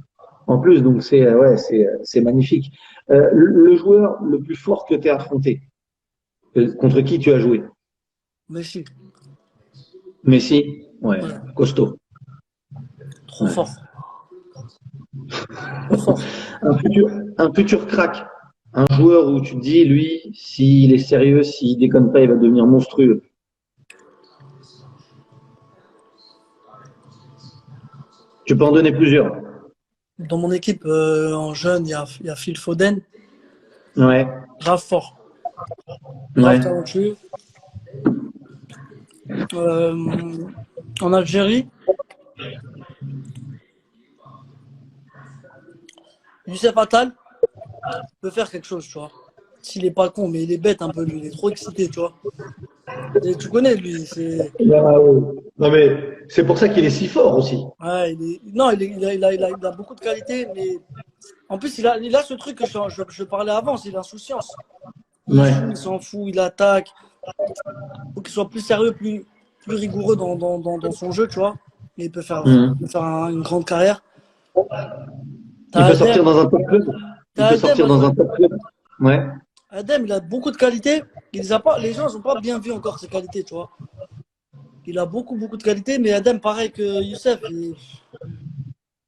En plus, donc c'est magnifique. Le joueur le plus fort que tu as affronté, contre qui tu as joué? Messi, Messi? Ouais, ouais, costaud. trop Ouais. fort, trop fort. Un futur crack. Un joueur où tu te dis, lui, s'il est sérieux, s'il déconne pas, il va devenir monstrueux. Tu peux en donner plusieurs. Dans mon équipe, en jeune, il y a Phil Foden, Ouais, grave fort, grave ouais. talentueux. Euh, En Algérie, Youssef Attal peut faire quelque chose, tu vois. S'il est pas con, mais il est bête un peu, lui, il est trop excité, tu vois. Et tu connais, lui, c'est. Ah ouais. Non mais c'est pour ça qu'il est si fort aussi. Ouais, non, il a beaucoup de qualités, mais en plus, il a ce truc que je parlais avant, c'est l'insouciance. Il Ouais. joue, il s'en fout, il attaque. Faut qu'il soit plus sérieux, plus rigoureux dans son jeu, tu vois. Et il peut Mhm. faire une grande carrière. Il T'as peut sortir Adem, dans un top club. Il t'as peut Adem sortir dans un aussi. top club. Ouais. Adem, il a beaucoup de qualités. Les gens n'ont pas bien vu encore ses qualités, tu vois. Il a beaucoup de qualités, mais Adem, pareil que Youssef,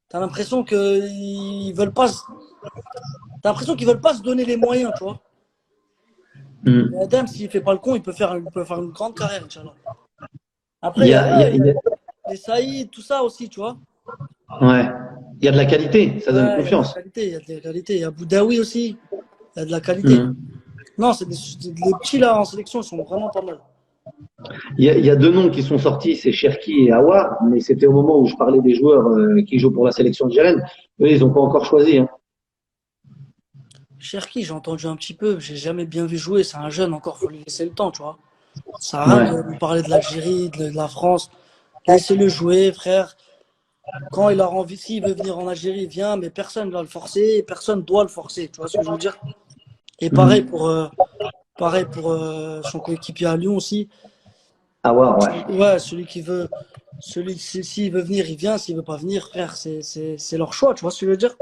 t'as l'impression qu'ils veulent pas, t'as l'impression qu'ils veulent pas se donner les moyens, tu vois. Mais Mhm. Adem, s'il fait pas le con, il peut faire une grande carrière, Inch'Allah. Il Après, y a, il y a- il y il a y a- les Saïd, tout ça aussi, tu vois. ouais. Il y a de la qualité, ça donne Ouais, il y a de la confiance. qualité, il y a de la qualité. Il y a Boudaoui aussi, il y a de la qualité. Mhm. Non, les petits là en sélection, ils sont vraiment pas mal. Il y a deux noms qui sont sortis, c'est Cherki et Aouar, mais c'était au moment où je parlais des joueurs qui jouent pour la sélection algérienne. Eux, ils n'ont pas encore choisi, hein. Cherki, j'ai entendu un petit peu, j'ai jamais bien vu jouer. C'est un jeune encore, faut lui laisser le temps, tu vois. Ça sert à rien Ouais. de lui parler de l'Algérie, de la France. Laissez-le jouer, frère. Quand il a envie, s'il veut venir en Algérie, il vient, mais personne ne va le forcer, personne doit le forcer. Tu vois ce que je veux dire? Et Mhm. pareil pour son coéquipier à Lyon aussi. Aouar, ouais. Ouais, s'il veut venir, il vient. S'il veut pas venir, frère, c'est leur choix. Tu vois ce que je veux dire?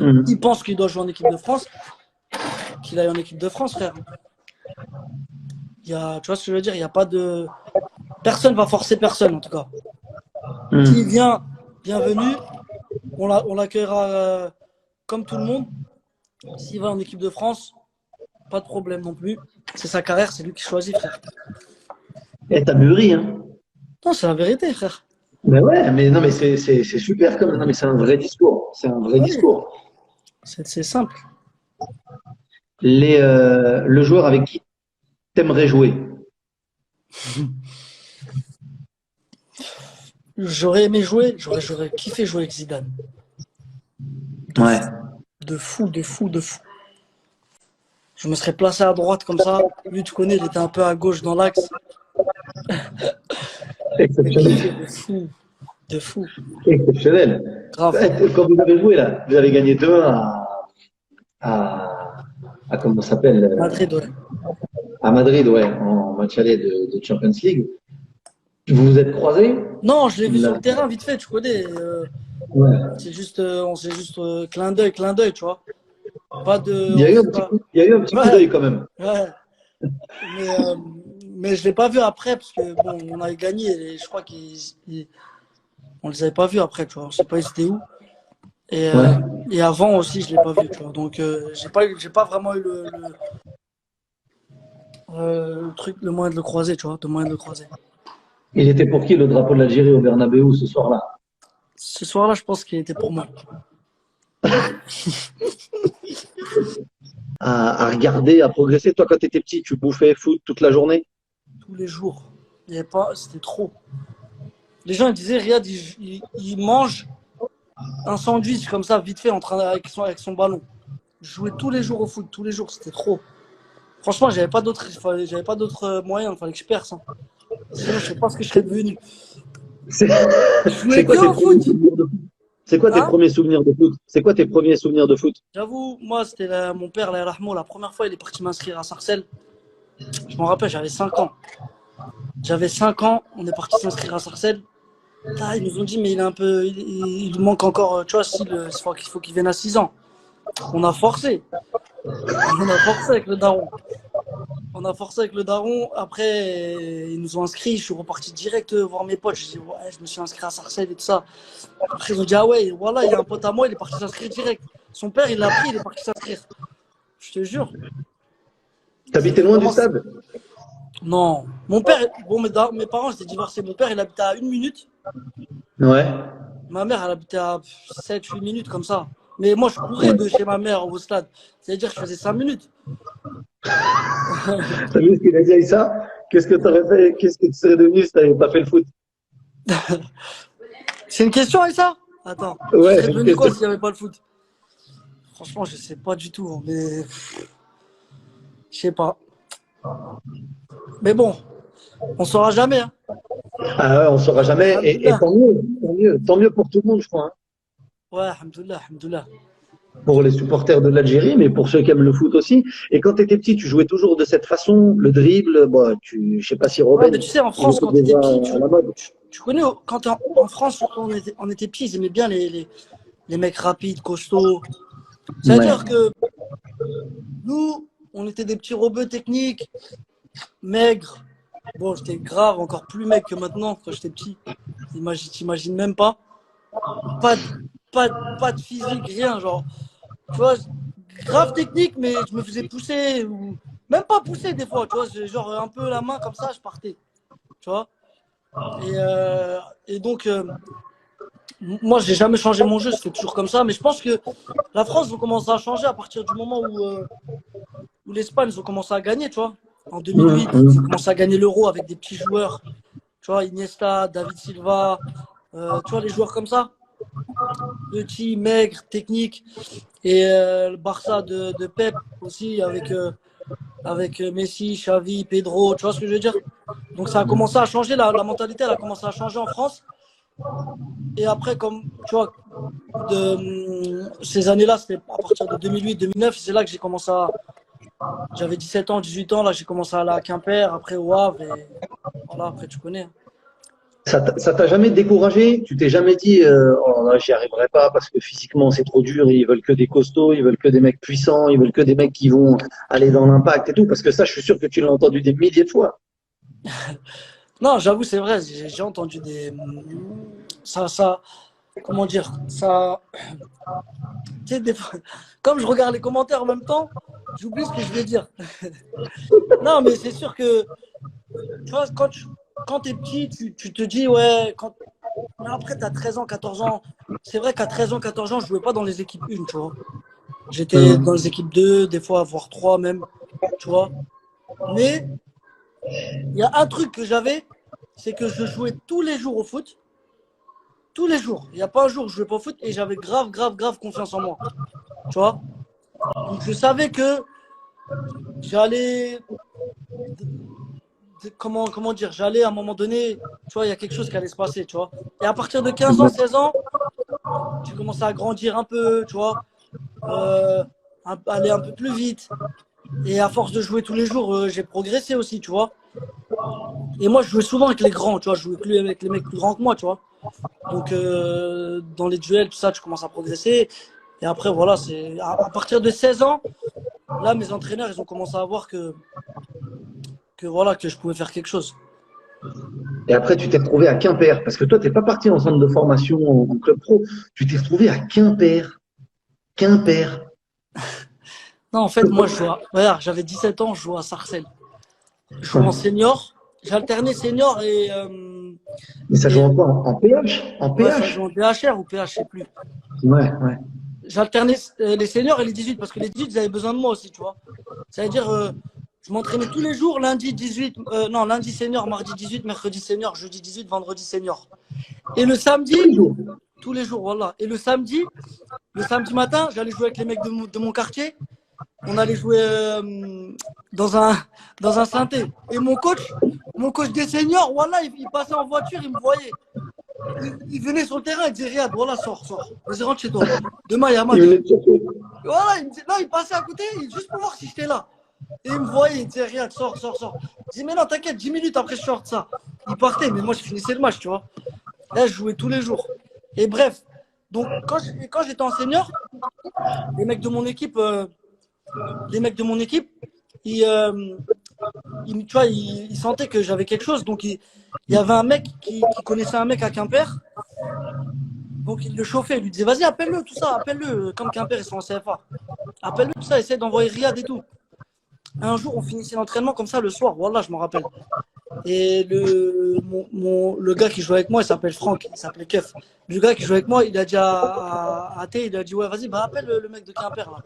Il Mhm. pense qu'il doit jouer en équipe de France, qu'il aille en équipe de France, frère. Tu vois ce que je veux dire? Il y a pas de, personne va forcer personne en tout cas. S'il Mhm. vient, bienvenue. On l'accueillera comme tout le monde. S'il va en équipe de France, pas de problème non plus. C'est sa carrière, c'est lui qui choisit, frère. Eh, t'as mûri, hein. Non, c'est la vérité, frère. Mais ouais, mais non, mais c'est super comme. Non, mais c'est un vrai discours. C'est un vrai Oui, discours. c'est simple. Le joueur avec qui t'aimerais jouer. J'aurais aimé jouer, j'aurais kiffé jouer avec Zidane. De Ouais. fou, de fou, de fou, de fou. Je me serais placé à droite comme ça. Lui, tu connais, il était un peu à gauche dans l'axe. J'ai kiffé Exceptionnel. de fou, de fou. Exceptionnel. Grave. Quand vous avez joué là, vous avez gagné 2-1 comment ça s'appelle Madrid, ouais. à Madrid, ouais, en match aller de Champions League. Vous vous êtes croisés? Non, je l'ai vu sur Là. le terrain, vite fait, tu connais. Ouais. C'est juste, on s'est juste clin d'œil, tu vois. Pas de. Il y a On eu un s'est petit pas. coup, il y a eu un petit coup Ouais, d'œil quand même. ouais. Mais je l'ai pas vu après, parce que bon, on avait gagné et je crois on les avait pas vus après, tu vois. On sait pas ils étaient où. Et, Ouais. euh, et avant aussi, je l'ai pas vu, tu vois. Donc, j'ai pas vraiment eu le truc, le moyen de le croiser, tu vois, de moyen de le croiser. Il était pour qui le drapeau de l'Algérie au Bernabéu ce soir-là? Ce soir-là, je pense qu'il était pour moi. À regarder, à progresser. Toi, quand tu étais petit, tu bouffais foot toute la journée? Tous les jours. Il y avait pas, c'était trop. Les gens ils disaient, Riyad, il mange un sandwich comme ça, vite fait, avec son ballon. Je jouais tous les jours au foot, tous les jours, c'était trop. Franchement, j'avais pas d'autres moyens, il fallait que je perce, hein. Sinon, je sais pas ce que je serais devenu. C'est Je c'est jouais quoi que tes au premiers foot. souvenirs de foot? C'est quoi tes Hein? premiers souvenirs de foot? C'est quoi tes premiers souvenirs de foot? J'avoue, moi, c'était mon père, là, Rahmo, la première fois, il est parti m'inscrire à Sarcelles. Je m'en rappelle, j'avais 5 ans. J'avais 5 ans, on est parti s'inscrire à Sarcelles. Là, ils nous ont dit, mais il est un peu, il manque encore, tu vois, il faut qu'il vienne à 6 ans. On a forcé. On a forcé avec le daron. On a forcé avec le daron. Après, ils nous ont inscrits. Je suis reparti direct voir mes potes. Je dis, ouais, je me suis inscrit à Sarcelles et tout ça. Après, ils ont dit, ah ouais, voilà, il y a un pote à moi, il est parti s'inscrire direct. Son père, il l'a pris, il est parti s'inscrire. Je te jure. T'habitais C'est loin du vraiment. stade? Non. Mon père, bon, mes parents, j'étais divorcé. Mon père, il habitait à 1 minute. Ouais. Ma mère, elle habitait à 7, 8 minutes, comme ça. Mais moi, je courais de chez ma mère au stade. C'est-à-dire que je faisais 5 minutes. T'as vu ce qu'il a dit à Issa? Qu'est-ce que t'aurais fait? Qu'est-ce que tu serais devenu si t'avais pas fait le foot? C'est une question, et ça? Attends, je Ouais, serais c'est une devenu quoi question. s'il n'y avait pas le foot? Franchement, je sais pas du tout, hein, mais je sais pas. Mais bon, on saura jamais, hein. Ah ouais, on saura jamais. Et Alhamdoulilah. tant mieux, tant mieux, tant mieux pour tout le monde, je crois, hein. Ouais, alhamdoulilah, alhamdoulilah. Pour les supporters de l'Algérie, mais pour ceux qui aiment le foot aussi. Et quand tu étais petit, tu jouais toujours de cette façon, le dribble. Bon, je sais pas si Ouais, Robin, mais tu sais, en il France, était quand tu étais déjà petit, à la mode. tu connais, quand en France, quand on était petits, ils aimaient bien les mecs rapides, costauds. Ouais. C'est-à-dire que nous, on était des petits robots techniques, maigres. Bon, j'étais grave, encore plus maigre que maintenant, quand j'étais petit. T'imagines même pas. Pas de, pas de physique, rien, genre. Tu vois, grave technique, mais je me faisais pousser, ou même pas pousser des fois, tu vois, genre un peu la main comme ça, je partais, tu vois. Et donc, moi, j'ai jamais changé mon jeu, c'était toujours comme ça, mais je pense que la France va commencer à changer à partir du moment où l'Espagne va commencer à gagner, tu vois. En 2008, ils ont commencé à gagner l'Euro avec des petits joueurs, tu vois, Iniesta, David Silva, tu vois, les joueurs comme ça, petits, maigres, techniques. Et le Barça de Pep aussi, avec Messi, Xavi, Pedro, tu vois ce que je veux dire? Donc ça a commencé à changer, la mentalité, elle a commencé à changer en France. Et après, comme tu vois, ces années-là, c'était à partir de 2008-2009, c'est là que j'ai commencé à. J'avais 17 ans, 18 ans, là j'ai commencé à aller à Quimper, après au Havre, et voilà, après tu connais, hein. Ça t'a jamais découragé? Tu t'es jamais dit, oh là, j'y arriverai pas parce que physiquement c'est trop dur, ils veulent que des costauds, ils veulent que des mecs puissants, ils veulent que des mecs qui vont aller dans l'impact et tout. Parce que ça, je suis sûr que tu l'as entendu des milliers de fois. Non, j'avoue, c'est vrai, j'ai entendu ça, comment dire, ça. Tu sais, des fois, comme je regarde les commentaires en même temps, j'oublie ce que je vais dire. Non, mais c'est sûr que, tu vois, quand t'es petit, tu te dis, ouais, mais après, t'as 13 ans, 14 ans. C'est vrai qu'à 13 ans, 14 ans, je jouais pas dans les équipes 1, tu vois. J'étais dans les équipes 2, des fois, voire 3 même, tu vois. Mais il y a un truc que j'avais, c'est que je jouais tous les jours au foot. tous les jours. Il n'y a pas un jour où je jouais pas au foot et j'avais grave confiance en moi. Tu vois? Donc je savais que j'allais, comment dire, j'allais à un moment donné, tu vois, il y a quelque chose qui allait se passer, tu vois. Et à partir de 15 ans, 16 ans, j'ai commencé à grandir un peu, tu vois, euh, aller un peu plus vite. Et à force de jouer tous les jours, j'ai progressé aussi, tu vois. Et moi, je jouais souvent avec les grands, tu vois, je jouais plus avec les mecs plus grands que moi, tu vois. Donc, dans les duels, tout ça, tu commences à progresser. Et après, voilà, c'est à partir de 16 ans, là, mes entraîneurs, ils ont commencé à voir que voilà, que je pouvais faire quelque chose. Et après, tu t'es retrouvé à Quimper. Parce que toi, t'es pas parti en centre de formation en club pro. Tu t'es retrouvé à Quimper. Quimper. Non, en fait, moi, regarde, j'avais 17 ans, je jouais à Sarcelles. Je jouais en senior. J'alternais senior Mais ça joue et en quoi? En PH? En ouais, ça joue PH? en DHR ou PH, je sais plus. Ouais, ouais. J'alternais les seniors et les 18 parce que les 18, ils avaient besoin de moi aussi, tu vois. Ça veut dire, je m'entraînais tous les jours, lundi 18, non, lundi senior, mardi 18, mercredi senior, jeudi 18, vendredi senior. Et le Tous les samedi, jours. tous les jours, voilà. Et le samedi matin, j'allais jouer avec les mecs de mon quartier. On allait jouer dans un, dans un synthé. Et mon coach des seniors, voilà, il passait en voiture, il me voyait. Il venait sur le terrain, il disait, Riyad, voilà, sors. Vas-y, rentre chez toi. Demain, il y a Il match. venait te chercher. Voilà, il me disait, non, il passait à côté, juste pour voir si j'étais là. Et il me voyait, il disait, Riyad, sors. Je dis, mais non, t'inquiète, 10 minutes après, je sors de ça. Il partait, mais moi, je finissais le match, tu vois. Là, je jouais tous les jours. Et bref, donc, quand j'étais en senior, les mecs de mon équipe, tu vois, ils sentaient que j'avais quelque chose. Donc, il y avait un mec qui connaissait un mec à Quimper. Donc, il le chauffait. Il lui disait, vas-y, appelle-le, tout ça, appelle-le. Comme Quimper, ils sont en CFA. Appelle-le, tout ça, essaie d'envoyer Riyad et tout. Un jour, on finissait l'entraînement comme ça le soir. Voilà, je m'en rappelle. Et le gars qui jouait avec moi, il s'appelle Franck, il s'appelait Kev. Le gars qui jouait avec moi, il a dit à Thé, il a dit, ouais, vas-y, bah, appelle le mec de Quimper, là.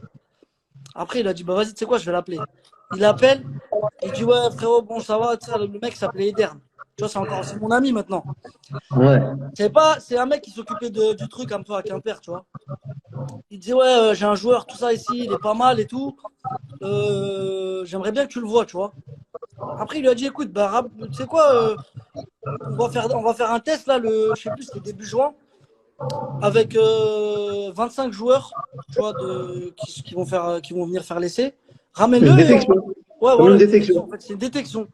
Après, il a dit, bah vas-y, tu sais quoi, je vais l'appeler. Il appelle, il dit, ouais, frérot, bon, ça va, le mec s'appelait Edern. Tu vois, c'est mon ami maintenant. Ouais. C'est un mec qui s'occupait du truc un peu à Quimper, tu vois. Il dit, ouais, j'ai un joueur, tout ça ici, il est pas mal et tout. J'aimerais bien que tu le vois, tu vois. Après, il lui a dit, écoute, bah, tu sais quoi, on va faire un test là, je sais plus, c'était début juin, avec 25 joueurs, tu vois, qui vont venir faire l'essai. Une Ramène-le et détection. ouais, Comme voilà, une une détection. détection. En fait, c'est une détection.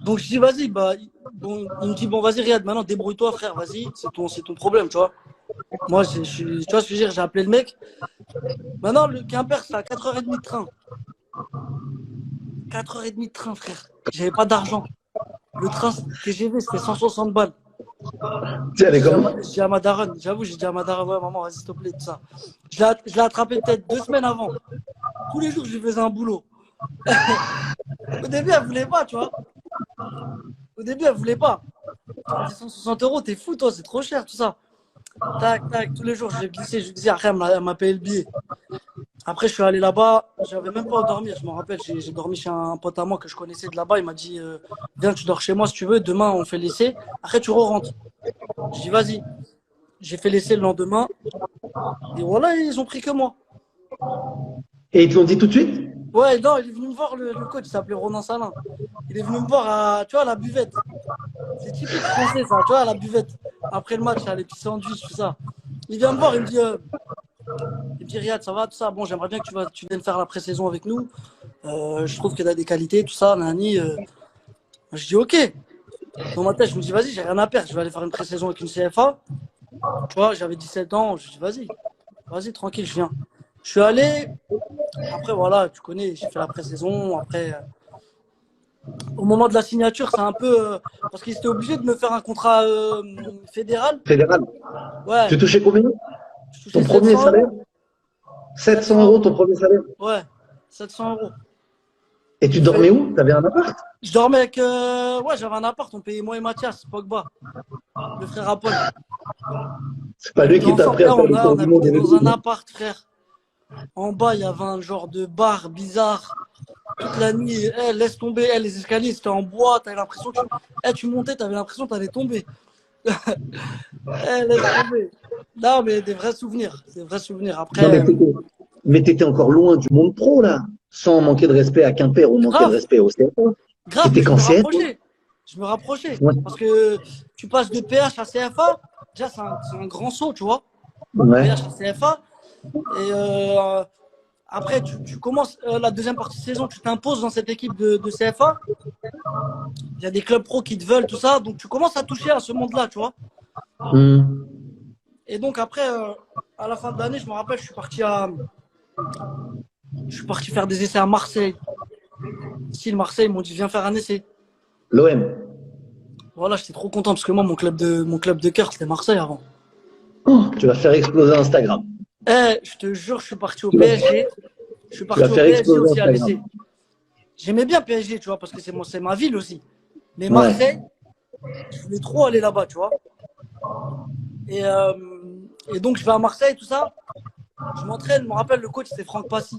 Donc je dis, vas-y, bah, bon, il me dit, bon, vas-y, Riyad, maintenant débrouille-toi, frère, vas-y, c'est ton problème, tu vois. Moi, tu vois ce que je veux dire, j'ai appelé le mec. Maintenant, le Quimper, c'est à 4h30 de train. 4h30 de train, frère. J'avais pas d'argent. Le train TGV, c'était 160 balles. Tu sais, elle est comment? J'ai dit à ma daronne, j'avoue, j'ai dit à ma daronne, ouais, maman, vas-y, s'il te plaît, tout ça. Je l'ai attrapé peut-être 2 semaines avant. Tous les jours, je lui faisais un boulot. Au début, elle voulait pas, tu vois. Au début, elle voulait pas. Elle me dit 160 euros, t'es fou, toi, c'est trop cher, tout ça. Tac, tac, tous les jours, je l'ai glissé, je lui disais, après, elle m'a payé le billet. Après, je suis allé là-bas, j'avais même pas à dormir, je me rappelle, j'ai dormi chez un pote à moi que je connaissais de là-bas, il m'a dit, viens, tu dors chez moi si tu veux, demain, on fait l'essai, après, tu re-rentres. Je dis, vas-y. J'ai fait l'essai le lendemain, et voilà, ils ont pris que moi. Et ils te l'ont dit tout de suite? Ouais, non, il est venu me voir, le coach, il s'appelait Ronan Salin. Il est venu me voir tu vois, à la buvette. C'est typique français, ça, tu vois, à la buvette. Après le match, les petits sandwichs, tout ça. Il vient me voir, il me dit Riyad, ça va, tout ça. Bon, j'aimerais bien que tu viennes faire la pré-saison avec nous. Je trouve que tu as des qualités, tout ça, nani. Je dis ok. Dans ma tête, je me dis, vas-y, j'ai rien à perdre. Je vais aller faire une pré-saison avec une CFA. Tu vois, j'avais 17 ans. Je dis, vas-y, tranquille, je viens. Je suis allé. Après, voilà, tu connais, j'ai fait la pré-saison. Après, au moment de la signature, c'est un peu. Parce qu'ils étaient obligés de me faire un contrat fédéral. Fédéral. Ouais, Tu touchais combien? je Ton touchais premier 700 salaire? euros. 700 700 euros euros. ton premier salaire? Ouais, 700 euros. Et tu dormais où? T'avais un appart? Je dormais avec. Ouais, j'avais un appart, on payait moi et Mathias, Pogba, le frère à Paul. C'est pas On lui était qui t'a ensemble. appris Et à faire le on tour du monde habitait et le dans un foot. appart, frère. En bas, il y avait un genre de bar bizarre. Toute la nuit, laisse tomber. Les escaliers, c'était en bois. T'avais l'impression que tu montais, t'avais l'impression que t'allais tomber. Laisse tomber. Non, mais des vrais souvenirs. Des vrais souvenirs. Non, Après, mais t'étais encore loin du monde pro, là. Sans manquer de respect à Quimper ou manquer de grave, respect au CFA. grave, mais T'étais je qu'en me CFA. rapprochais. Je me rapprochais. Ouais. Parce que tu passes de PH à CFA, déjà, c'est un grand saut, tu vois. Ouais. PH à CFA. Et après, tu commences la deuxième partie de saison, tu t'imposes dans cette équipe de CFA. Il y a des clubs pro qui te veulent, tout ça. Donc, tu commences à toucher à ce monde-là, tu vois. Hum. Et donc, après, à la fin de l'année, je me rappelle, je suis parti faire des essais à Marseille. Si, Marseille, ils m'ont dit, viens faire un essai. L'OM. Voilà, j'étais trop content parce que moi, mon club de cœur, c'était Marseille avant. Oh, tu vas faire exploser Instagram. Je te jure, je suis parti au Tu vas- PSG. Je suis Tu vas parti au faire PSG exploser aussi à l'essai. Instagram. J'aimais bien PSG, tu vois, parce que c'est ma ville aussi. Mais Ouais. Marseille, je voulais trop aller là-bas, tu vois. Et, euh, et donc, je vais à Marseille, tout ça. Je m'entraîne, je me rappelle, le coach, c'était Franck Passy,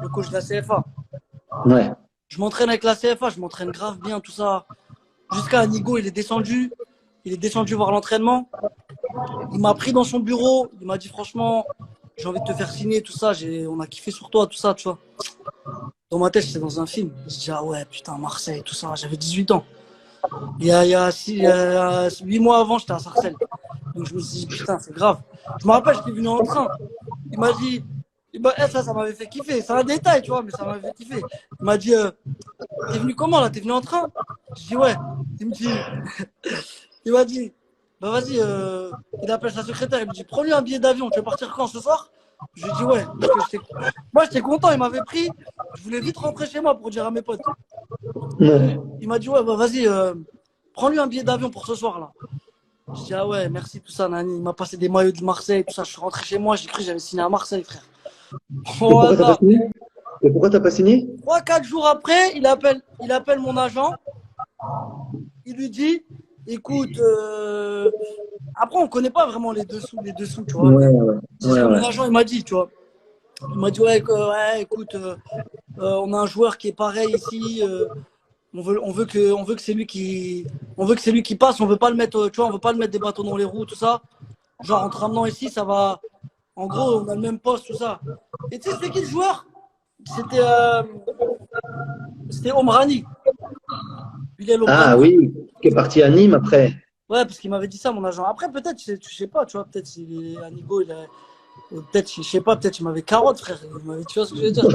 le coach de la CFA. Ouais. Je m'entraîne avec la CFA, je m'entraîne grave bien, tout ça. Jusqu'à Anigo, il est descendu. Il est descendu voir l'entraînement. Il m'a pris dans son bureau. Il m'a dit, franchement, j'ai envie de te faire signer, tout ça. On a kiffé sur toi, tout ça, tu vois. Dans ma tête, j'étais dans un film. Je dis, ah ouais, putain, Marseille, tout ça. J'avais 18 ans. Il y a 8 mois avant, j'étais à Sarcelles. Donc je me suis dit, putain, c'est grave. Je me rappelle, j'étais venu en train. Il m'a dit, ça m'avait fait kiffer. C'est un détail, tu vois, mais ça m'avait fait kiffer. Il m'a dit, t'es venu comment là? T'es venu en train? Je dis, ouais. Il me dit, il m'a dit, bah vas-y, il appelle sa secrétaire. Il me dit, prends-lui un billet d'avion. Tu veux partir quand ce soir? Je lui ai dit, ouais. Parce que moi, j'étais content. Il m'avait pris. Je voulais vite rentrer chez moi pour dire à mes potes. Ouais. Il m'a dit, ouais, bah vas-y, prends-lui un billet d'avion pour ce soir là. Je dis, ah ouais, merci, tout ça, Nani. Il m'a passé des maillots de Marseille, tout ça. Je suis rentré chez moi, j'ai cru que j'avais signé à Marseille, frère. Et pourquoi t'as pas Voilà. signé? Et pourquoi t'as pas signé? 3-4 jours après, il appelle mon agent. Il lui dit, écoute, après, on connaît pas vraiment les dessous, tu vois. Ouais, Mais ouais. c'est ce Ouais, que ouais. mon agent, il m'a dit, tu vois. Il m'a dit, ouais, écoute, on a un joueur qui est pareil ici. On veut que c'est lui qui passe. On veut pas le mettre, tu vois, on veut pas le mettre des bâtons dans les roues, tout ça. Genre, en te ramenant ici, ça va. En gros, on a le même poste, tout ça. Et tu sais, c'était qui le joueur? C'était Omrani. Bilal Ah Omrani. oui, qui est parti à Nîmes après. Ouais, parce qu'il m'avait dit ça, mon agent. Après, peut-être, je sais pas, tu vois, peut-être si Anigo, peut-être, je sais pas, peut-être il m'avait carotte, frère. Tu vois ce que je veux dire?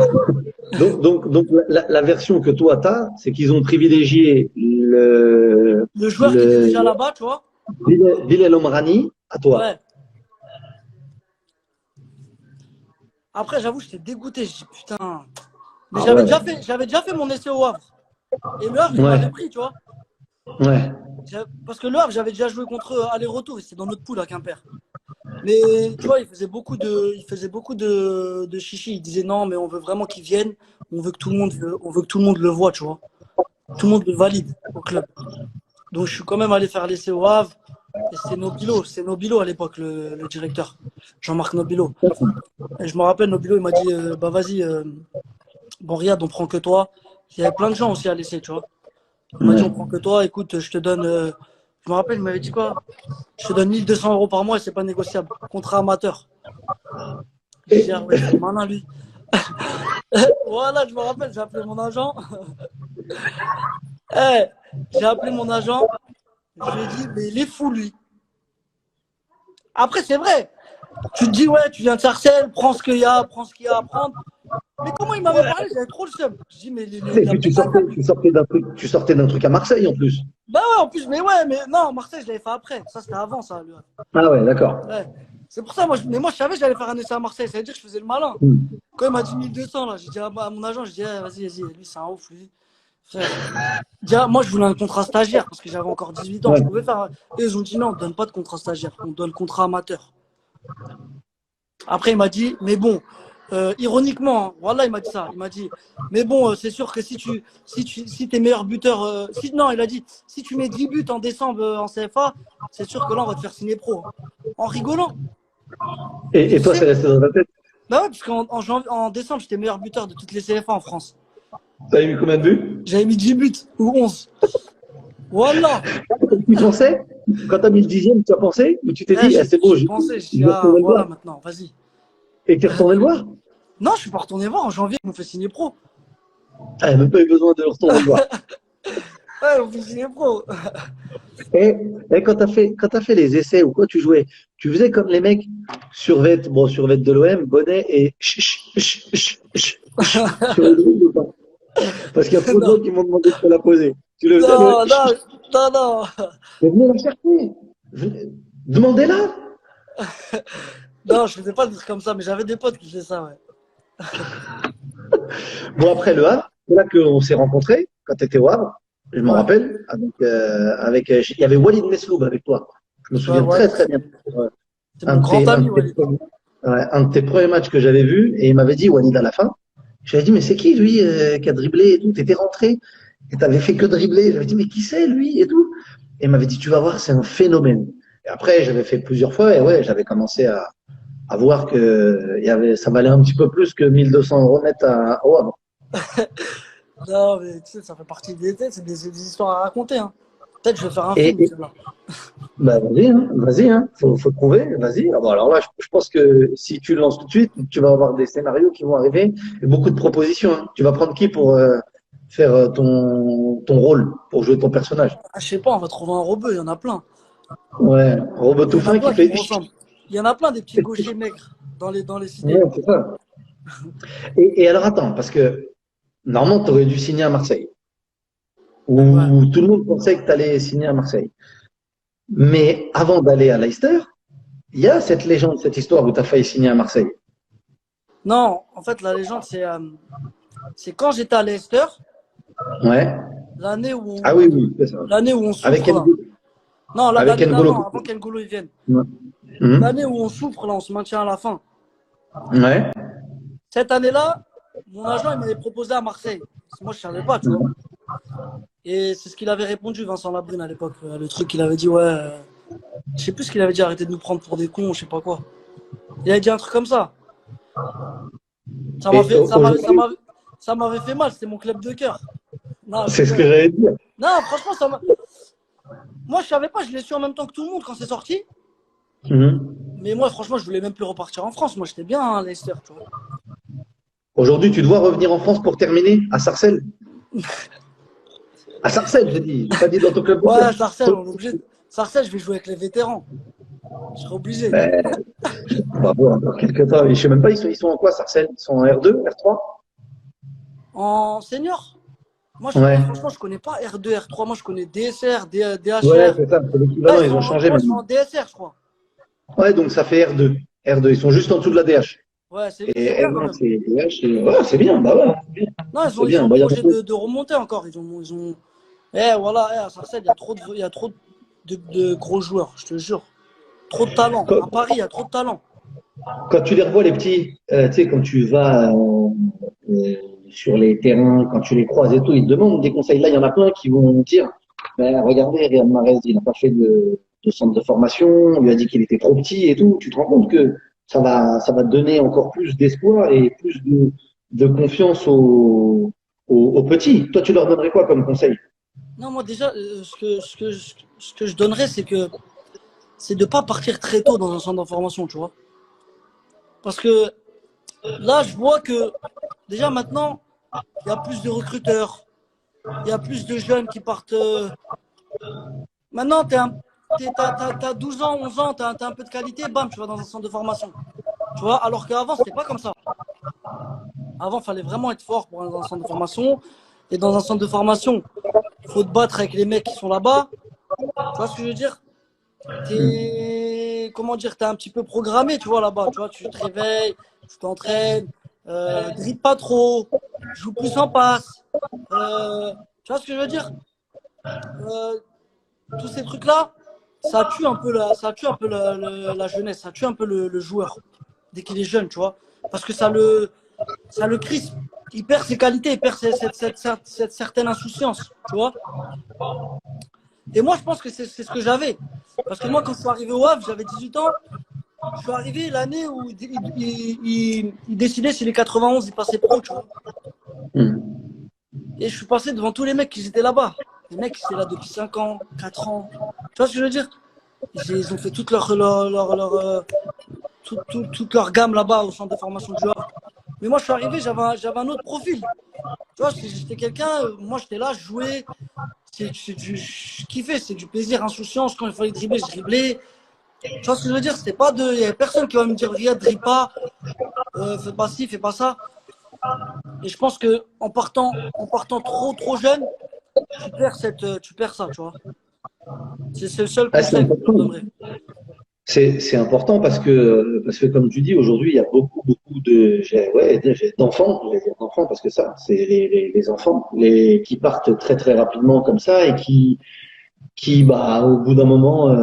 Donc la version que toi t'as, c'est qu'ils ont privilégié Le joueur qui était le déjà là-bas, tu vois. Bilal Omrani à toi. Ouais. Après, j'avoue, j'étais dégoûté. Je dis, putain. Mais Ah j'avais ouais. déjà fait mon essai au Havre. Et le Havre, il Ouais. m'avait pris, tu vois. Ouais. Parce que le Havre, j'avais déjà joué contre eux aller-retour. Et c'était dans notre poule à Quimper. Mais tu vois, il faisait beaucoup de chichi. Il disait non, mais on veut vraiment qu'ils viennent. On veut que tout le monde le voit, tu vois. Tout le monde le valide au club. Donc je suis quand même allé faire l'essai au Havre. Et c'est Nobilo à l'époque, le directeur. Jean-Marc Nobilo. Et je me rappelle, Nobilo, il m'a dit, bah vas-y, bon, Riyad, on prend que toi. Il y avait plein de gens aussi à l'essai, tu vois. Il m'a dit, Ouais. on prend que toi, écoute, je te donne, je me rappelle, il m'avait dit quoi? Je te donne 1200 euros par mois et c'est pas négociable. Contrat amateur. Je dis, ah ouais, c'est malin, lui. Voilà, je me rappelle, j'ai appelé mon agent. Eh, j'ai appelé mon agent. Je lui ai dit, mais il est fou, lui. Après, c'est vrai. Tu te dis, ouais, tu viens de Sarcelles, prends ce qu'il y a à prendre. Mais comment il m'avait parlé, j'avais trop le seum. Je dis, mais Et il a puis pété un câble. tu sortais d'un truc à Marseille en plus. Bah ouais, en plus, mais ouais, mais non, Marseille, je l'avais fait après. Ça, c'était avant, ça, lui. Ah ouais, d'accord. Ouais. C'est pour ça, mais moi, je savais que j'allais faire un essai à Marseille. Ça veut dire que je faisais le malin. Quand il m'a dit 1200, là, j'ai dit à mon agent, je dis, eh, vas-y, lui, c'est un ouf, lui. Frère. Déjà, moi, je voulais un contrat stagiaire parce que j'avais encore 18 ans. Ouais. Je pouvais faire. Et ils ont dit non, on ne donne pas de contrat stagiaire, on donne le contrat amateur. Après, il m'a dit, mais bon, ironiquement, hein, voilà, il m'a dit ça. Il m'a dit, mais bon, c'est sûr que si t'es meilleur buteur, non, il a dit, si tu mets 10 buts en décembre en CFA, c'est sûr que là, on va te faire signer pro. Hein. En rigolant. Et toi, c'est resté dans ta tête? Bah ouais, parce en décembre, j'étais meilleur buteur de toutes les CFA en France. T'avais mis combien de buts? J'avais mis 10 buts ou 11. Voilà. Tu pensais? quand t'as mis le 10e, tu as pensé? Ou tu t'es dit, ah, c'est bon, J'ai pensé, je dis, je vais ah, retourner le voilà, voir? maintenant, vas-y. Et t'es retourné le voir? Non, je suis pas retourné voir. En janvier, ils m'ont fait signer pro. Ah, même pas eu besoin de retourner le voir. Ouais, ils m'ont fait signer pro. Et, et quand t'as fait les essais ou quoi tu jouais, tu faisais comme les mecs, survêt de l'OM, bonnet et sur les dribbles ou pas? Parce qu'il y a trop de Non, gens qui m'ont demandé de te la poser. Tu le faisais, le non, non, non, non. mais venez la chercher. Demandez-la. Non, je faisais pas des trucs comme ça, mais j'avais des potes qui faisaient ça, ouais. Bon, après le Havre, c'est là qu'on s'est rencontrés, quand tu étais au Havre, je me Ouais, rappelle, il y avait Walid Mesloub avec toi. Je me ouais, souviens très Walid, très bien. c'est mon grand ami, Walid. Un de tes premiers matchs que j'avais vu, et il m'avait dit, Walid, à la fin, j'avais dit, mais c'est qui lui qui a dribblé et tout? T'étais rentré et t'avais fait que dribbler. J'avais dit, mais qui c'est lui et tout? Et il m'avait dit, tu vas voir, c'est un phénomène. Et après, j'avais fait plusieurs fois, et ouais, j'avais commencé à voir que ça valait un petit peu plus que 1 200 € net au Havre. Non, mais tu sais, ça fait partie de l'été, c'est des histoires à raconter, hein. Peut-être que je vais faire un Et, film, et celle-là. bah, vas-y, hein, faut trouver, vas-y. Ah, bon, alors là, je pense que si tu le lances tout de suite, tu vas avoir des scénarios qui vont arriver et beaucoup de propositions. Hein. Tu vas prendre qui pour faire ton rôle, pour jouer ton personnage? Ah, je sais pas, on va trouver un rebeu, il y en a plein. Ouais, Robot Il y tout en a fin qui plein qui fait. me ressemblent. Il y en a plein des petits gauchers maigres dans les Ouais, cités. c'est ça. Et alors attends, parce que normalement, tu aurais dû signer à Marseille. Ouais. Où tout le monde pensait que tu allais signer à Marseille. Mais avant d'aller à Leicester, il y a cette légende, cette histoire où tu as failli signer à Marseille. Non, en fait, la légende, c'est quand j'étais à Leicester, Ouais. l'année Ah oui, oui, c'est ça. l'année où on Avec souffre là. N'Golo. Non, Avec l'année N'Golo. d'avant, avant qu'N'Golo il vienne. Ouais. Mhm. L'année où on souffre là, on se maintient à la fin. Ouais. Cette année-là, mon agent il m'avait proposé à Marseille. Moi, je savais pas, tu vois. Et c'est ce qu'il avait répondu, Vincent Labrune, à l'époque. Le truc qu'il avait dit, ouais. Je sais plus ce qu'il avait dit, arrêtez de nous prendre pour des cons, je sais pas quoi. Il avait dit un truc comme ça. Ça m'a Et fait, aujourd'hui, ça m'avait fait mal, c'était mon club de cœur. Non, je c'est ce rigole. que j'allais dire. Non, franchement, moi, je savais pas, je l'ai su en même temps que tout le monde quand c'est sorti. Mhm. Mais moi, franchement, je voulais même plus repartir en France. Moi, j'étais bien à Leicester, tu vois. Aujourd'hui, tu dois revenir en France pour terminer à Sarcelles. À Sarcelles, j'ai dit. J'ai pas dit dans ton club de Ouais, cœur. Sarcelles, on est obligé. Sarcelles, je vais jouer avec les vétérans. Je serai obligé. Ben, bravo, encore quelques temps. Je sais même pas, ils sont en quoi, Sarcelles? Ils sont en R2, R3? En senior, moi, je sais pas, Ouais. franchement, je connais pas R2, R3. Moi, je connais DSR, Ouais, DHR. c'est ça, c'est Là, l'équivalent, ils ont changé ils sont maintenant. en DSR, je crois. Ouais, donc ça fait R2. R2, ils sont juste en dessous de la DH. Ouais, c'est Et bien quand R1, même. c'est DH. Ouais, c'est bien, bah ouais. Non, C'est ils ont bien. le Bah, il y a projet de remonter encore. Ils ont... voilà, à Sarcelles, il y a trop de gros joueurs, je te jure. Trop de talent. quand, À Paris, il y a trop de talent. quand tu les revois, les petits, tu sais, quand tu vas euh, sur les terrains, quand tu les croises et tout, ils te demandent des conseils. Là, il y en a plein qui vont dire, ben, regardez, Riyad Mahrez, il n'a pas fait de centre de formation, on lui a dit qu'il était trop petit et tout. Tu te rends compte que ça va donner encore plus d'espoir et plus de confiance aux petits. Toi, tu leur donnerais quoi comme conseil? Non, moi déjà, ce que je donnerais, c'est de pas partir très tôt dans un centre d'information, tu vois. Parce que là, je vois que déjà maintenant, il y a plus de recruteurs, il y a plus de jeunes qui partent. Maintenant, t'as 12 ans, 11 ans, t'as un peu de qualité, bam, tu vas dans un centre de formation. Tu vois, alors qu'avant, c'était pas comme ça. Avant, il fallait vraiment être fort pour aller dans un centre de formation. Et dans un centre de formation, il faut te battre avec les mecs qui sont là-bas. Tu vois ce que je veux dire? Comment dire, t'es un petit peu programmé, tu vois, là-bas. Tu vois, tu te réveilles, tu t'entraînes, dribble pas trop, joue plus en passe. Tu vois ce que je veux dire? Euh, tous ces trucs-là, ça tue un peu la jeunesse, ça tue un peu le joueur dès qu'il est jeune, tu vois. Parce que ça le crispe. Il perd ses qualités, il perd cette certaine insouciance, tu vois. Et moi, je pense que c'est ce que j'avais. Parce que moi, quand je suis arrivé au Havre, j'avais 18 ans. Je suis arrivé l'année où il décidait si les 91 ils passaient pro, tu vois. Et je suis passé devant tous les mecs qui étaient là-bas. Les mecs qui étaient là depuis 5 ans, 4 ans. vois ce que je veux dire? Ils ont fait toute leur gamme là-bas au centre de formation du Havre. Mais moi, je suis arrivé, j'avais un autre profil. Tu vois, j'étais quelqu'un, moi, j'étais là, je jouais. Je kiffais, c'est du plaisir, insouciance. Quand il fallait dribbler, je driblais. Tu vois ce que je veux dire? Il y avait personne qui va me dire, Riyad, dribble pas, fais pas ci, fais pas ça. Et je pense que en partant trop jeune, tu perds ça, tu vois. C'est le seul Ah, c'est conseil que je leur important. donnerais. C'est important parce que comme tu dis, aujourd'hui, il y a beaucoup d'enfants, je vais dire d'enfants parce que ça, c'est les enfants qui partent très rapidement comme ça et qui au bout d'un moment,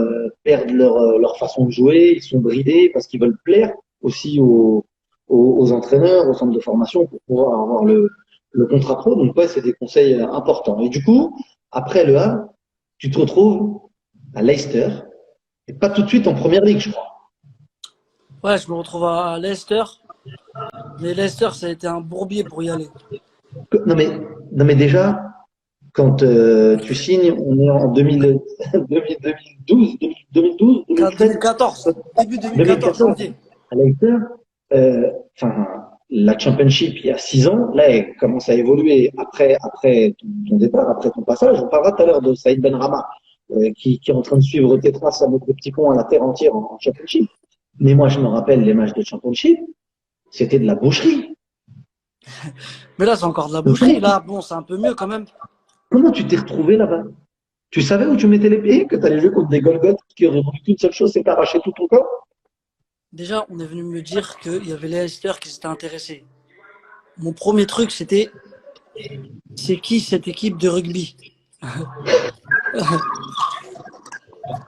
perdent leur façon de jouer, ils sont bridés parce qu'ils veulent plaire aussi aux entraîneurs, au centre de formation pour pouvoir avoir le contrat pro. Donc, ouais, c'est des conseils importants. Et du coup, après le Havre, tu te retrouves à Leicester et pas tout de suite en première ligue, je crois. Ouais, je me retrouve à Leicester. Mais Leicester, ça a été un bourbier pour y aller. Non mais, non mais déjà, quand tu signes, on est en 2012, 2013, 2014, début 2014, 2014, janvier. à Leicester, enfin, la Championship il y a 6 ans, là, elle commence à évoluer après ton départ, après ton passage. On parlera tout à l'heure de Saïd Benrahma, qui est en train de suivre tes traces à notre petit pont à la terre entière en Championship. Mais moi, je me rappelle les matchs de Championship, c'était de la boucherie. Mais là, c'est encore de la boucherie. Là, bon, c'est un peu mieux quand même. Comment tu t'es retrouvé là-bas? Tu savais où tu mettais les pieds, que tu allais jouer contre des Golgoths qui auraient voulu qu'une seule chose, c'est t'arracher tout ton corps? Déjà, on est venu me dire qu'il y avait les Leicester qui s'étaient intéressés. Mon premier truc, c'était c'est qui cette équipe de rugby?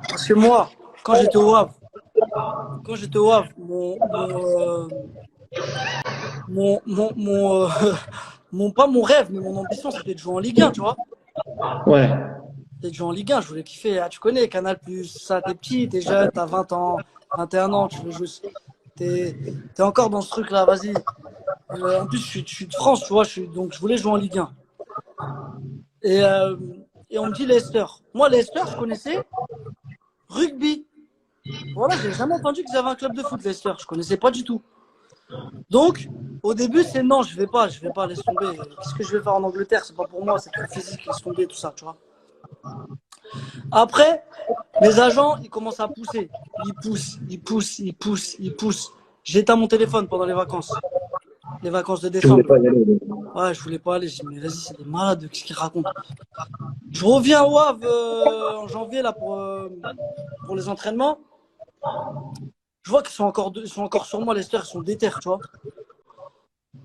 Parce que moi, quand j'étais au Havre, pas mon rêve, mais mon ambition, c'était de jouer en Ligue 1, tu vois. Ouais. C'était de jouer en Ligue 1, je voulais kiffer. Ah, tu connais Canal+, ça, t'es petit, t'es jeune, t'as 20 ans, 21 ans, tu veux jouer. T'es encore dans ce truc-là, vas-y. En plus, je suis de France, tu vois, donc je voulais jouer en Ligue 1. Et, euh, et on me dit Leicester. Moi, Leicester, je connaissais rugby. Voilà, j'ai jamais entendu qu'ils avaient un club de foot, Leicester. Je connaissais pas du tout. Donc, au début, c'est non, je vais pas, laisse tomber. Qu'est-ce que je vais faire en Angleterre? C'est pas pour moi, c'est trop physique, laisse tomber, tout ça, tu vois. Après, mes agents, ils commencent à pousser. Ils poussent. J'éteins mon téléphone pendant les vacances. Les vacances de Tu voulais décembre. pas y aller. Ouais, je voulais pas aller. Je dis, mais vas-y, c'est des malades, qu'est-ce qu'ils racontent? Je reviens au Havre en janvier là pour les entraînements. Je vois qu'ils sont encore sur moi, Leicester, ils sont déter, tu vois.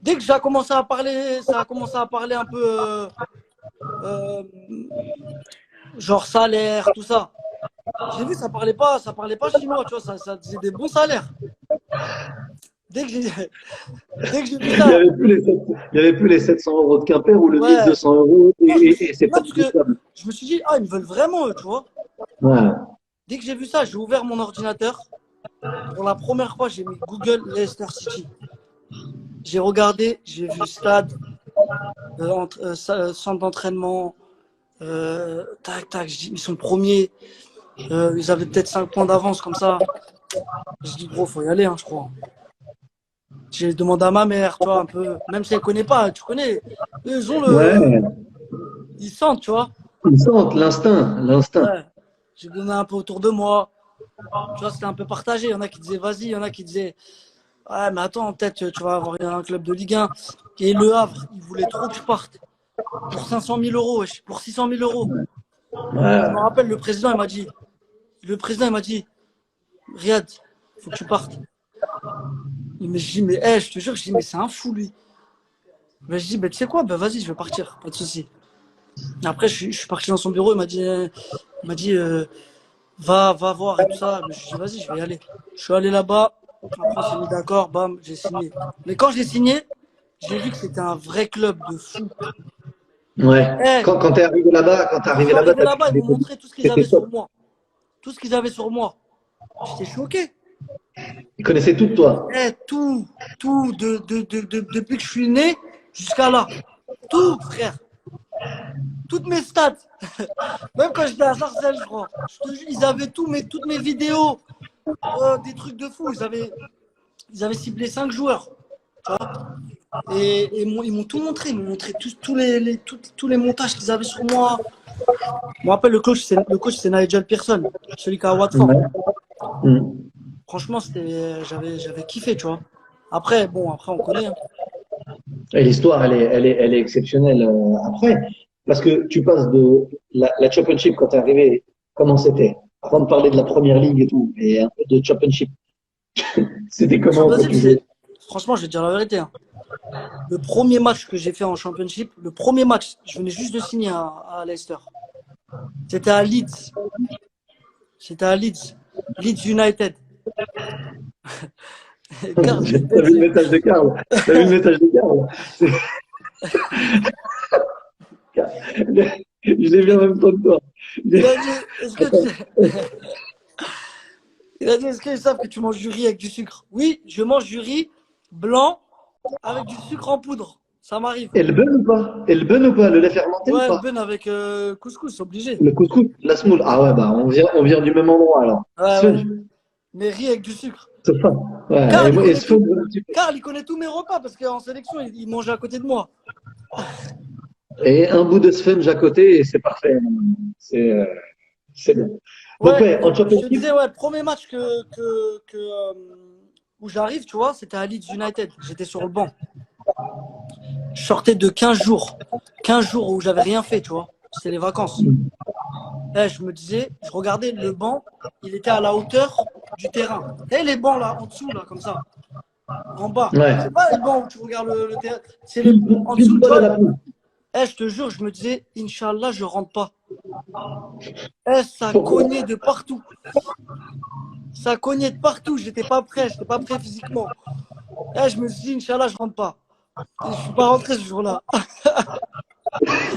Dès que ça a commencé à parler un peu euh, genre salaire, tout ça. J'ai vu, ça parlait pas chinois, tu vois, ça disait des bons salaires. Dès que j'ai vu Il n'y ça, avait plus il y avait plus les 700 euros de Quimper ou le ouais, 1200 euros non, et c'est pas parce que discutable. je me suis dit, ah, ils me veulent vraiment, eux, tu vois. Ouais. Dès que j'ai vu ça, j'ai ouvert mon ordinateur. Pour la première fois, j'ai mis Google Leicester City. J'ai regardé, j'ai vu stade, centre d'entraînement, tac, tac, je dis, ils sont premiers. Ils avaient peut-être 5 points d'avance comme ça. Je dis, gros, faut y aller, hein, je crois. J'ai demandé à ma mère, tu vois, un peu, même si elle connaît pas, tu connais. Ils ont Ouais. ils sentent, tu vois. Ils sentent l'instinct. Ouais. J'ai donné un peu autour de moi. Tu vois, c'était un peu partagé. Il y en a qui disaient, vas-y, il y en a qui disaient, ouais, mais attends, peut-être tu vas avoir un club de Ligue 1. Et Le Havre, il voulait trop que je parte. Pour 500 000 euros, pour 600 000 euros. Ouais. Je me rappelle, le président, il m'a dit, Riyad, faut que tu partes. Mais je dis, mais je te jure, je dis, mais c'est un fou, lui. Mais je dis, tu sais quoi, vas-y, je vais partir, pas de souci. Après, je suis parti dans son bureau, il m'a dit va voir et tout ça. Mais je dis, vas-y, je vais y aller. Je suis allé là-bas, après on s'est mis d'accord, bam, j'ai signé. Mais quand j'ai signé, j'ai vu que c'était un vrai club de fou. Ouais. Eh, Quand t'es arrivé là-bas, quand je suis arrivé t'as vu là-bas, ils qu'il m'ont montré tout ce qu'ils était avaient sur top. moi. Tout ce qu'ils avaient sur moi. J'étais choqué. Il connaissait tout de toi. Tout, depuis que je suis né jusqu'à là. Tout, frère. Toutes mes stats. Même quand j'étais à Sarcelles, je crois. Je te jure, ils avaient toutes mes vidéos. Des trucs de fou. Ils avaient ciblé 5 joueurs. Tu vois. Et ils m'ont tout montré. Ils m'ont montré tous les montages qu'ils avaient sur moi. Je me rappelle, le coach, c'est Nigel Pearson, celui qui est à Watford. Ouais. Mm. Franchement, j'avais kiffé, tu vois. Après, on connaît. Hein. Et l'histoire, elle est exceptionnelle après. Parce que tu passes de la Championship quand t'es arrivé, comment c'était? Avant de parler de la Première Ligue et tout, et un peu de Championship. C'était comment quand tu jouais? Franchement, je vais te dire la vérité. Hein. Le premier match que j'ai fait en Championship, le premier match, je venais juste de signer à Leicester. C'était à Leeds. Leeds United. T'as vu le message de Karl? T'as vu le message de Karl? Je l'ai vu en même temps que toi. Il a dit, est-ce qu'ils savent que tu manges du riz avec du sucre? Oui, je mange du riz blanc avec du sucre en poudre. Ça m'arrive. Et le bun ou pas? Et le bun ou pas? Le lait fermenté ou Ouais, le pas? bun avec couscous, obligé. Le couscous, la semoule. Ah ouais, bah on vient du même endroit alors. Ouais. Sponge, Mais riz avec du sucre. c'est ça. Ouais. Karl, Et Sponge, un petit peu. Karl, il connaît tous mes repas parce qu'en sélection, il mangeait à côté de moi. Et un bout de sponge à côté et c'est parfait. C'est bon. Donc Ouais, ouais, en je te Championship, disais, ouais, le premier match où j'arrive, tu vois, c'était à Leeds United. J'étais sur le banc. Je sortais de 15 jours. 15 jours où j'avais rien fait, tu vois. C'était les vacances. Et je me disais, je regardais le banc, il était à la hauteur du terrain. Et les bancs là, en dessous, là, comme ça. En bas. ouais. C'est pas les bancs où tu regardes le terrain. C'est les en dessous, Pile tu poil à vois. la poule. Je te jure, je me disais, Inch'Allah, je rentre pas. Ça cognait de partout. Ça cognait de partout. J'étais pas prêt physiquement. Je me suis dit, Inch'Allah, je rentre pas. Et je suis pas rentré ce jour-là.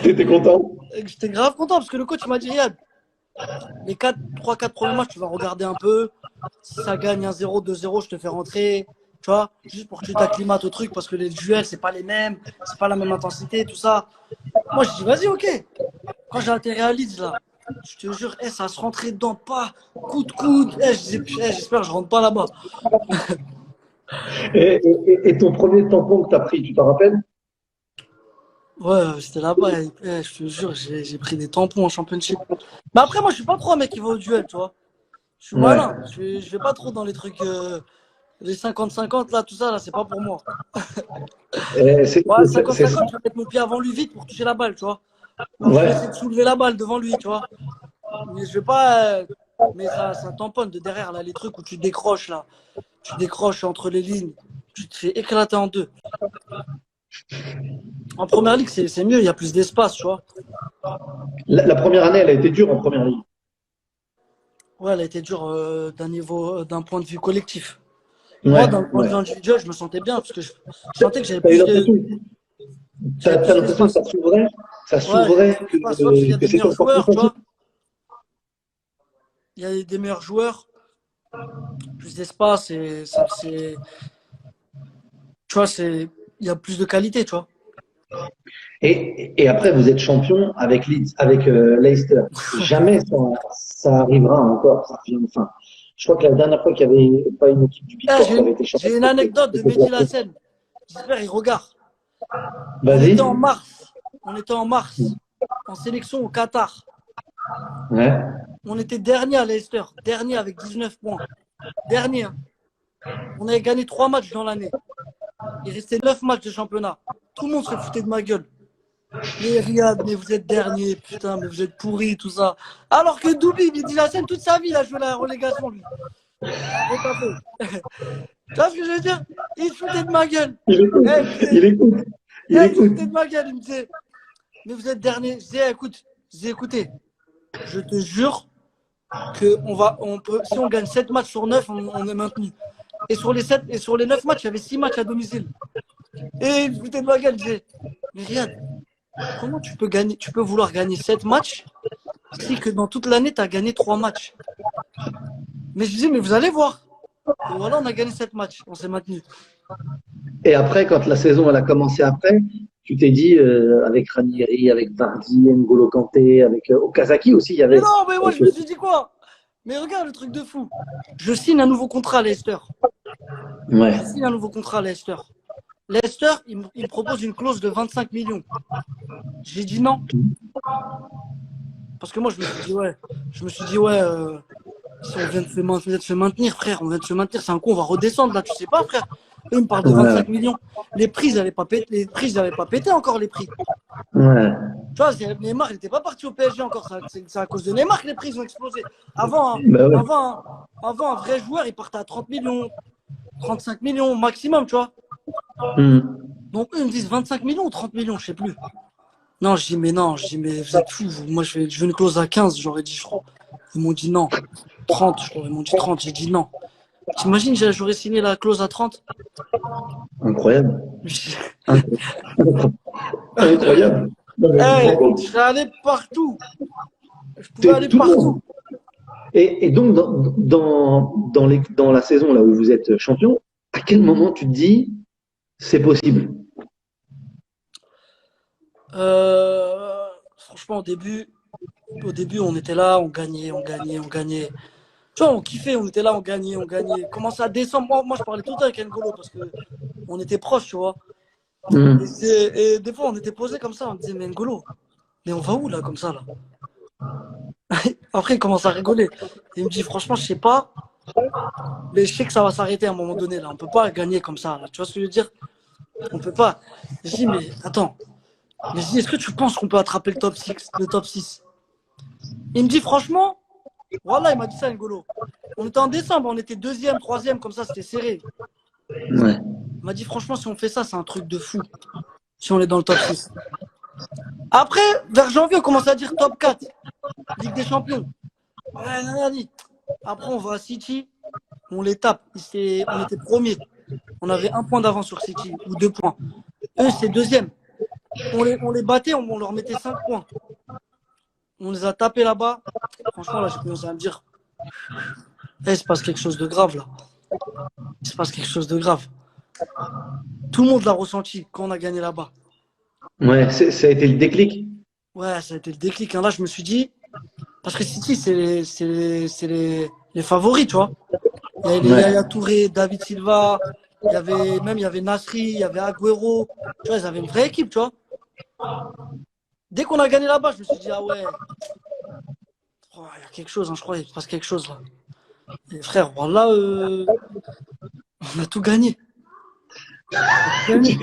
T'étais content? Et j'étais grave content parce que le coach m'a dit, Riyad, les 3-4 premiers matchs, tu vas regarder un peu. Si ça gagne 1-0, 2-0, je te fais rentrer. Tu vois, juste pour que tu t'acclimates au truc parce que les duels, c'est pas les mêmes, c'est pas la même intensité, tout ça. Moi, je dis, vas-y, ok. Quand j'ai atterri à Leeds, là, je te jure, ça se rentrait dedans, pas coup de coude. J'espère que je rentre pas là-bas. Et ton premier tampon que t'as pris, tu t'en rappelles? Ouais, c'était là-bas. Je te jure, j'ai pris des tampons en championship. Mais après, moi, je suis pas trop un mec qui va au duel, tu vois. Je suis Ouais. malin. Je vais pas trop dans les trucs, les 50-50, là, tout ça, là, c'est pas pour moi. Et Ouais, c'est 50-50, ça. je vais mettre mon pied avant lui vite pour toucher la balle, tu vois. Ou je vais Ouais. essayer de soulever la balle devant lui, tu vois. Mais je vais pas. Mais ça tamponne de derrière, là, les trucs où tu décroches, là. Tu décroches entre les lignes. Tu te fais éclater en deux. En première ligue, c'est mieux, il y a plus d'espace, tu vois. La première année, elle a été dure en première ligue. Ouais, elle a été dure d'un point de vue collectif. Moi, Ouais, d'un point de ouais. vue individuel, je me sentais bien parce que je sentais que T'as eu l'impression, j'avais t'as plus l'impression que d'espace. ça Ouais, il y avait s'ouvrait, plus d'espace, tu vois, parce qu'il y a que des c'était meilleurs encore plus joueurs, tu facile. vois. Il y a des meilleurs joueurs, plus d'espace et ça, c'est. Tu vois, il y a plus de qualité, tu vois. Et après, vous êtes champion avec Leeds, avec Leicester. Jamais ça arrivera encore. Enfin, je crois que la dernière fois qu'il y avait pas une équipe du Big Four qui avait été champion, J'ai une anecdote de c'était Mehdi Glasgow. Lassène. J'espère il regarde. On Vas-y. était en mars. On était en mars. En sélection au Qatar. Ouais. On était dernier à Leicester. Dernier avec 19 points. Dernier. Hein. On avait gagné 3 matchs dans l'année. Il restait 9 matchs de championnat. Tout le monde se foutait de ma gueule. Mais Riyad, mais vous êtes dernier, putain, mais vous êtes pourri, tout ça. Alors que Doubi, Mehdi Lassène, toute sa vie, il a joué la relégation, lui. Il est pas fait. Tu vois ce que je veux dire? Il se foutait de ma gueule. Il écoute. Il écoute. Il Il se écoute. foutait de ma gueule. Il me disait, mais vous êtes dernier. Je disais, écoute, écoutez, je te jure que si on gagne 7 matchs sur 9, on est maintenu. Et sur les 9 matchs, il y avait 6 matchs à domicile. Et il se foutait de ma gueule. Il disait, mais Riyad, comment tu peux vouloir gagner 7 matchs si que dans toute l'année, tu as gagné 3 matchs? Mais je disais, mais vous allez voir. Et voilà, on a gagné 7 matchs. On s'est maintenu. Et après, quand la saison elle a commencé après, tu t'es dit, avec Ranieri, avec Vardy, N'Golo Kanté, avec Okazaki aussi, il y Mais avait. non, mais moi, je me suis dit quoi? Mais regarde le truc de fou. Je signe un nouveau contrat à Leicester. Ouais. Je signe un nouveau contrat à Leicester. Leicester, il me propose une clause de 25 millions. J'ai dit non. Parce que moi, je me suis dit, ouais, si on vient de se maintenir, frère, on vient de se maintenir, c'est un coup, on va redescendre là, tu sais pas, frère. Eux, ils me parlent de Ouais. 25 millions. Les prix, ils n'avaient pas pété, encore les prix. Ouais. Tu vois, Neymar, il n'était pas parti au PSG encore. C'est à cause de Neymar que les prix ont explosé. Avant, Bah ouais. un vrai joueur, il partait à 30 millions, 35 millions maximum, tu vois. Hmm. Donc, eux, ils me disent 25 millions ou 30 millions, je sais plus. Non, je dis, mais vous êtes fous. Moi, je veux une clause à 15, j'aurais dit, je crois. Ils m'ont dit non. 30, je crois. Ils m'ont dit 30, j'ai dit non. T'imagines, j'aurais signé la clause à 30? Incroyable. Je- Incroyable. Non, mais tu te rends Hey, compte? je serais allé partout. Je pouvais T'es aller tout le monde. partout. Et donc, dans la saison là où vous êtes champion, à quel moment tu te dis, c'est possible? Franchement, au début, on était là, on gagnait, on gagnait, on gagnait. Tu vois, on kiffait, on était là, on gagnait, on gagnait. Commençait à descendre. Moi, je parlais tout le temps avec N'Golo parce que on était proches, tu vois. Hmm. Et des fois, on était posés comme ça, on disait, mais N'Golo, mais on va où là, comme ça, là? Après, il commence à rigoler. Il me dit, franchement, je sais pas, mais je sais que ça va s'arrêter à un moment donné, là. On peut pas gagner comme ça, là. Tu vois ce que je veux dire? On peut pas. Je dis, mais attends. Mais je dis, est-ce que tu penses qu'on peut attraper le top 6? Il me dit, franchement, voilà, il m'a dit ça, N'Golo. On était en décembre, on était deuxième, troisième, comme ça, c'était serré. Ouais. Il m'a dit, franchement, si on fait ça, c'est un truc de fou. Si on est dans le top 6. Après, vers janvier, on commence à dire top 4, Ligue des Champions. Ouais, nanani. Après, on va à City, on les tape. On était premier. On avait un point d'avance sur City, ou 2 points. Eux, c'est deuxième. On les battait, on leur mettait 5 points. On les a tapés là-bas. Franchement, là, j'ai commencé à me dire, il se passe quelque chose de grave, là. Il se passe quelque chose de grave. Tout le monde l'a ressenti quand on a gagné là-bas. Ouais, ça a été le déclic. Ouais, ça a été le déclic. Hein. Là, je me suis dit, parce que City, c'est les favoris, tu vois. Il y avait Ouais. Yaya Touré, David Silva, il y avait Nasri, il y avait Agüero. Tu vois, ils avaient une vraie équipe, tu vois. Dès qu'on a gagné là-bas, je me suis dit, ah ouais, oh, il y a quelque chose, hein, je crois, il se passe quelque chose là. Et frère, voilà, on a tout gagné. Gagné.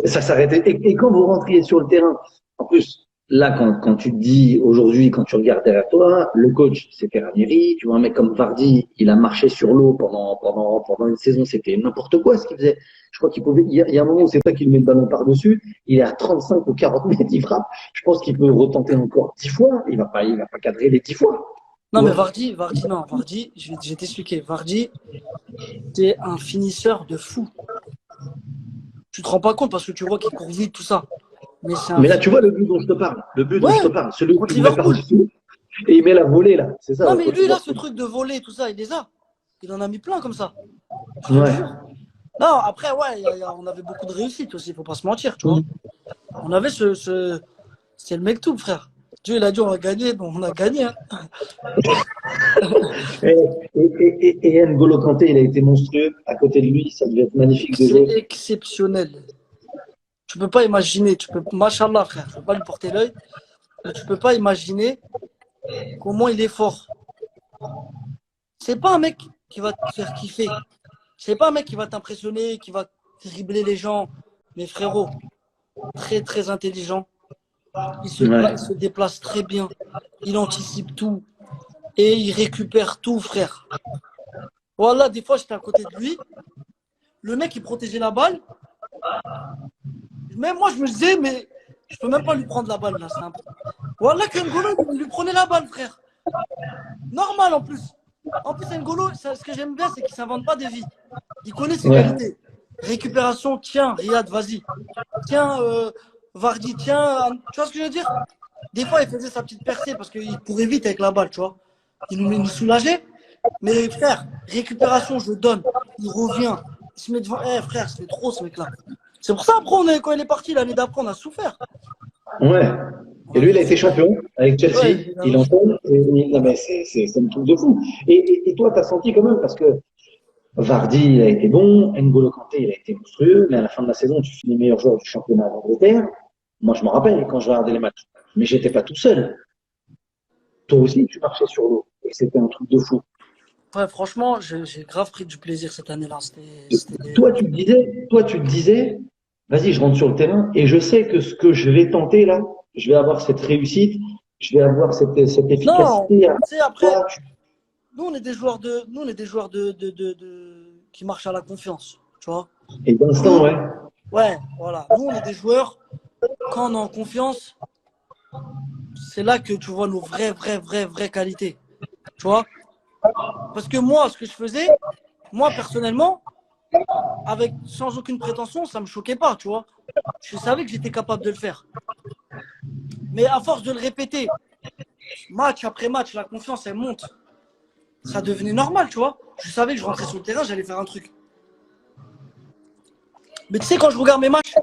Ça s'arrêtait. Et quand vous rentriez sur le terrain, en plus, là, quand tu te dis aujourd'hui, quand tu regardes derrière toi, le coach, c'était Ranieri. Tu vois, un mec comme Vardy, il a marché sur l'eau pendant une saison. C'était n'importe quoi ce qu'il faisait. Je crois qu'il pouvait. Il y a un moment où c'est toi qui lui met le ballon par-dessus. Il est à 35 ou 40 mètres, il frappe. Je pense qu'il peut retenter encore 10 fois. Il va pas cadrer les 10 fois. Tu Non, mais vois. Vardy, non, Vardy, je vais t'expliquer. Vardy, c'est un finisseur de fou. Tu te rends pas compte parce que tu vois qu'il court vite, tout ça. Mais c'est un Mais là, tu finisseur. vois le but dont je te parle. Le but dont je te Ouais, parle. Celui où contre il met Liverpool. par-dessus. Et il met la volée, là. C'est ça, Non, ouais, mais contre lui, là, ce Liverpool. truc de voler, tout ça, il les a. Il en a mis plein comme ça. Je te le Ouais. jure. Non, après, ouais, on avait beaucoup de réussite aussi, faut pas se mentir, tu vois. On avait c'est le mec tout, frère. Dieu, il a dit, on va gagner, donc on a gagné. Hein. Et, et N'Golo Kanté, il a été monstrueux. À côté de lui, ça devait être magnifique de C'est jouer. exceptionnel. Tu peux pas imaginer, machallah, frère, je peux pas lui porter l'œil, mais tu peux pas imaginer comment il est fort. C'est pas un mec qui va te faire kiffer. C'est pas un mec qui va t'impressionner, qui va dribbler les gens. Mais frérot, très très intelligent. Ouais. Il se déplace très bien. Il anticipe tout. Et il récupère tout, frère. Voilà, des fois, j'étais à côté de lui. Le mec, il protégeait la balle. Même moi, je me disais, mais je peux même pas lui prendre la balle, là. C'est un... Voilà que N'Golo, il lui prenait la balle, frère. Normal, en plus. En plus, N'Golo, ce que j'aime bien, c'est qu'il s'invente pas de vie. Il connaît ses Ouais. qualités. Récupération, tiens, Riyad, vas-y. Tiens, Vardy, tiens. Tu vois ce que je veux dire? Des fois, il faisait sa petite percée parce qu'il courait vite avec la balle, tu vois. Il nous soulageait. Mais frère, récupération, je donne. Il revient. Il se met devant. Eh frère, c'est trop ce mec-là. C'est pour ça, après, quand il est parti l'année d'après, on a souffert. Ouais. Et lui, il a été champion avec Chelsea. Ouais, Il évidemment. enchaîne. Non, mais c'est un truc de fou. Et toi, tu as senti quand même, parce que Vardy, il a été bon. N'Golo Kanté, il a été monstrueux. Mais à la fin de la saison, tu finis meilleur joueur du championnat d'Angleterre. Moi, je me rappelle quand je regardais les matchs. Mais j'étais pas tout seul. Toi aussi, tu marchais sur l'eau. Et c'était un truc de fou. Ouais, franchement, j'ai grave pris du plaisir cette année-là. C'était. Toi, tu te disais, vas-y, je rentre sur le terrain et je sais que ce que je vais tenter là, je vais avoir cette réussite, je vais avoir cette Non, efficacité. tu sais, après, Toi, nous, on est des joueurs qui marchent à la confiance. Tu vois? et d'instant, Nous, ouais. ouais, voilà. Nous, on est des joueurs, quand on est en confiance, c'est là que tu vois nos vraies qualités. Tu vois? Parce que moi, ce que je faisais, moi, personnellement, sans aucune prétention, ça me choquait pas, tu vois. Je savais que j'étais capable de le faire. Mais à force de le répéter, match après match, la confiance, elle monte. Ça devenait normal, tu vois. Je savais que je rentrais sur le terrain, j'allais faire un truc. Mais tu sais, quand je regarde mes matchs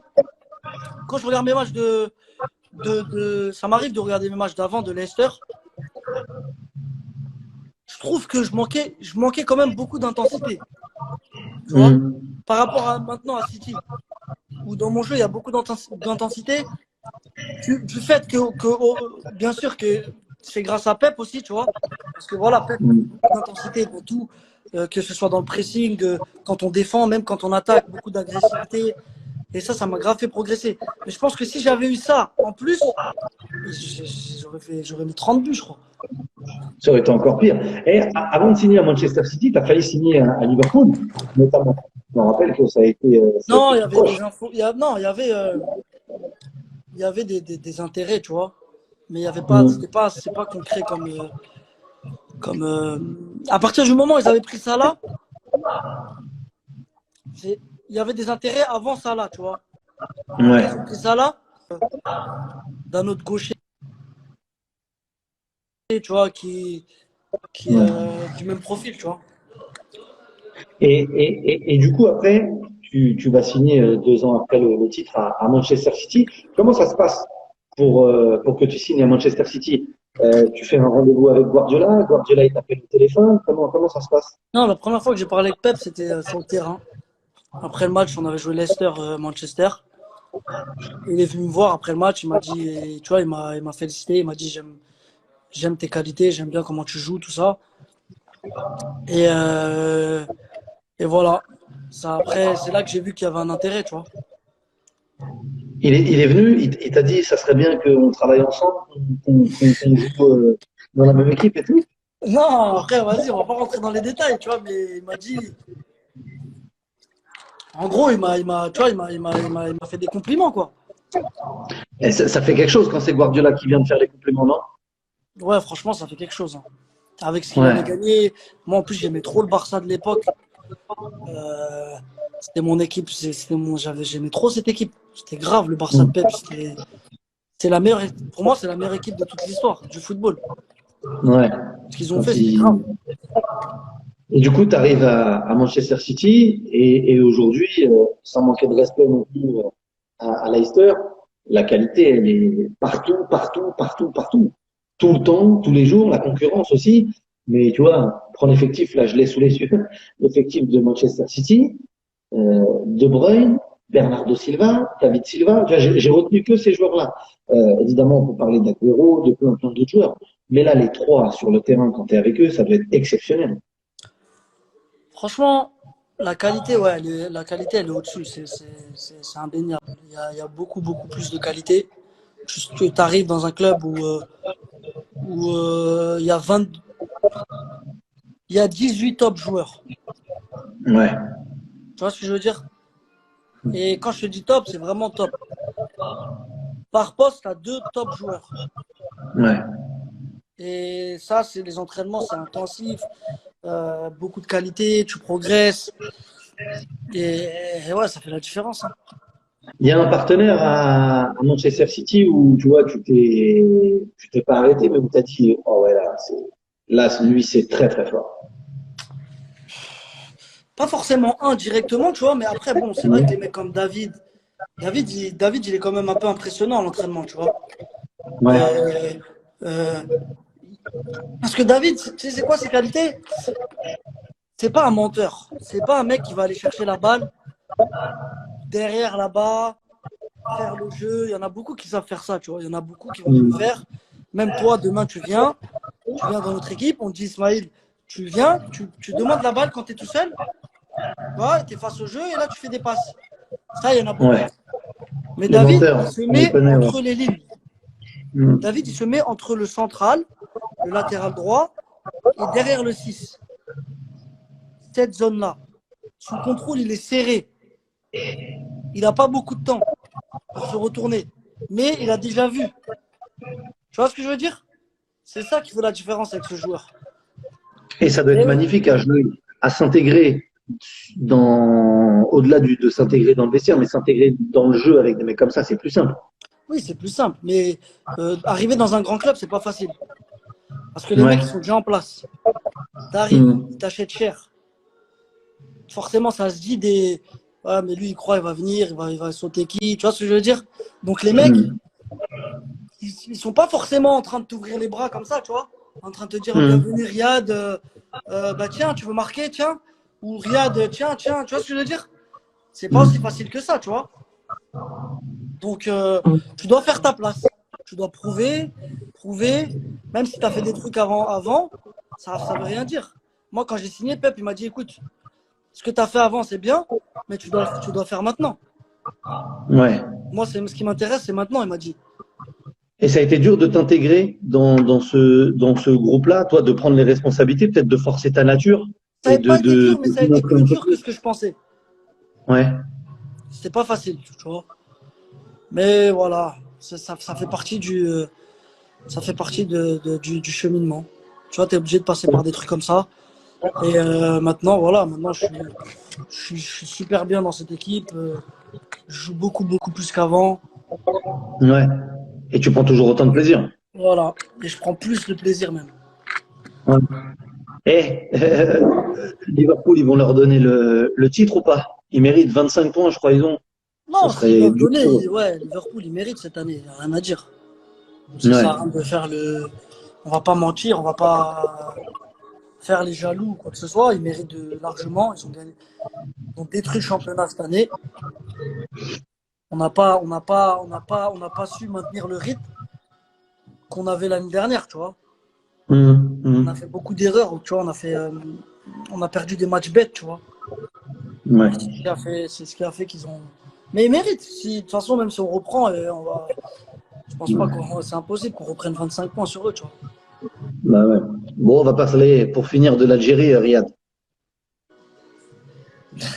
ça m'arrive de regarder mes matchs d'avant de Leicester, je trouve que je manquais quand même beaucoup d'intensité. Tu vois, Mm. par rapport à maintenant à City, où dans mon jeu, il y a beaucoup d'intensité, du fait bien sûr que c'est grâce à Pep aussi, tu vois, parce que voilà, Pep, Mm. beaucoup d'intensité dans tout, que ce soit dans le pressing, quand on défend, même quand on attaque, beaucoup d'agressivité, et ça m'a grave fait progresser. Mais je pense que si j'avais eu ça en plus, j'aurais mis 30 buts, je crois. Ça aurait été encore pire. Et avant de signer à Manchester City, tu as failli signer à Liverpool, notamment. Je me rappelle que ça a Non, été il y tout avait des proche. infos, non, il y avait des intérêts, tu vois, mais il y avait pas, Mm. c'est pas concret à partir du moment où ils avaient pris ça là, il y avait des intérêts avant ça là, tu vois. Après, Ouais. ils ont pris ça là d'un autre gaucher, tu vois, qui est Ouais. du même profil, tu vois. Et du coup, après, tu vas signer 2 ans après le titre à Manchester City. Comment ça se passe pour que tu signes à Manchester City? Tu fais un rendez-vous avec Guardiola, Guardiola il t'appelle au téléphone, comment ça se passe? Non, la première fois que j'ai parlé avec Pep, c'était sur le terrain. Après le match, on avait joué Leicester-Manchester. Il est venu me voir après le match, il m'a dit, tu vois, il m'a félicité, il m'a dit j'aime tes qualités, j'aime bien comment tu joues, tout ça. Et, euh, et voilà. Ça, après, c'est là que j'ai vu qu'il y avait un intérêt, tu vois. Il est venu, il t'a dit ça serait bien qu'on travaille ensemble, qu'on joue dans la même équipe et tout. Non, après, vas-y, on va pas rentrer dans les détails, tu vois, mais il m'a dit, en gros, tu vois, il m'a fait des compliments, quoi. Et ça fait quelque chose quand c'est Guardiola qui vient de faire les compliments, non? Ouais, franchement, ça fait quelque chose, hein. Avec ce qu'il avait Ouais. gagné, moi, en plus, j'aimais trop le Barça de l'époque. Euh, C'était mon équipe, j'aimais trop cette équipe. C'était grave, le Barça de Mm. Pep. C'est la meilleure, pour moi, c'est la meilleure équipe de toute l'histoire du football. Ouais. Ce qu'ils ont Quand fait, c'était grave. il... Et du coup, tu arrives à Manchester City et aujourd'hui, sans manquer de respect non plus à Leicester, la qualité, elle est partout. Tout le temps, tous les jours, la concurrence aussi. Mais tu vois, prends l'effectif, là, je l'ai sous les yeux, l'effectif de Manchester City, De Bruyne, Bernardo Silva, David Silva. Tu vois, j'ai retenu que ces joueurs-là. Évidemment, on peut parler d'Aguero, de plein d'autres joueurs. Mais là, les trois sur le terrain, quand tu es avec eux, ça doit être exceptionnel. Franchement, la qualité, ouais, la qualité, elle est au-dessus. C'est indéniable. Il y a beaucoup plus de qualité. Juste que tu arrives dans un club où il y a 18 top joueurs. Ouais, Tu vois ce que je veux dire? Et quand je te dis top, c'est vraiment top. Par poste, tu as deux top joueurs. ouais. Et ça, c'est les entraînements, c'est intensif, beaucoup de qualité, tu progresses. Et ouais, ça fait la différence, hein. Il y a un partenaire à Manchester City où tu vois, tu t'es pas arrêté, mais où tu as dit, oh ouais, là, lui, c'est très très fort. Pas forcément un directement, tu vois, mais après, bon, c'est vrai que les Ouais. mecs comme David, David, il est quand même un peu impressionnant à l'entraînement, tu vois. Ouais. Euh, euh, Parce que David, tu sais c'est quoi ses qualités? C'est pas un menteur. C'est pas un mec qui va aller chercher la balle derrière là-bas, faire le jeu. Il y en a beaucoup qui savent faire ça, tu vois. Il y en a beaucoup qui vont te le Mm. faire. Même toi, demain, tu viens dans notre équipe, on te dit Ismaïl, tu viens, tu demandes la balle quand tu es tout seul, tu es face au jeu et là, tu fais des passes. Ça, il y en a beaucoup. Ouais. Mais Les David, il menteurs, se on les met connaît, ouais. entre les lignes. Mm. David, il se met entre le central, le latéral droit et derrière le 6. Cette zone-là. Son contrôle, il est serré. Il n'a pas beaucoup de temps pour se retourner. Mais il a déjà vu. Tu vois ce que je veux dire? C'est ça qui fait la différence avec ce joueur. Et ça doit Et être oui, magnifique à jouer, à s'intégrer au-delà de s'intégrer dans le vestiaire, mais s'intégrer dans le jeu avec des mecs comme ça, c'est plus simple. oui, c'est plus simple. Mais arriver dans un grand club, c'est pas facile. Parce que les Ouais. mecs, ils sont déjà en place. T'arrives, Mm. ils t'achètent cher. Forcément, ça se dit des. Ouais, mais lui, il croit, il va venir, il va sauter qui. Tu vois ce que je veux dire? Donc les mecs, Mm. ils sont pas forcément en train de t'ouvrir les bras comme ça, tu vois? En train de te dire Mm. bienvenue Riyad, bah tiens, tu veux marquer, tiens. Ou Riyad, tiens, tiens, tu vois ce que je veux dire? C'est pas aussi Mm. facile que ça, tu vois? Donc tu dois faire ta place. Tu dois prouver, même si tu as fait des trucs avant, ça veut rien dire. Moi, quand j'ai signé, Pep, il m'a dit écoute, ce que tu as fait avant, c'est bien, mais tu dois faire maintenant. Ouais. Moi, ce qui m'intéresse, c'est maintenant, il m'a dit. Et ça a été dur de t'intégrer dans ce groupe-là, toi, de prendre les responsabilités, peut-être de forcer ta nature Ça et n'a pas été dur, mais de ça a te été montrer plus un peu dur que plus. ce que je pensais. Ouais. C'était pas facile, tu vois. Mais voilà, ça fait partie du cheminement. Tu vois, tu es obligé de passer par des trucs comme ça. Et maintenant, voilà, maintenant je suis super bien dans cette équipe. Je joue beaucoup, beaucoup plus qu'avant. Ouais. Et tu prends toujours autant de plaisir. Voilà. Et je prends plus de plaisir même. Ouais. Eh, Liverpool, ils vont leur donner le titre ou pas? Ils méritent 25 points, je crois, ils ont. Ça Non, s'ils serait doivent du donner, coup. ouais, Liverpool, il mérite cette année. Y a rien à dire. Ça Ouais. sert à rien de faire le. On va pas mentir, on va pas faire les jaloux ou quoi que ce soit. Ils méritent largement. Ils ont détruit le championnat cette année. On n'a pas su maintenir le rythme qu'on avait l'année dernière, tu vois. Mhm, On a mhm. fait beaucoup d'erreurs, tu vois. On a perdu des matchs bêtes, tu vois. Ouais. C'est ce qui a fait qu'ils ont. Mais ils méritent. De toute façon, même si on reprend, je pense pas qu'on. C'est impossible qu'on reprenne 25 points sur eux, tu vois. Bah ouais. Bon, on va parler pour finir de l'Algérie, Riyad.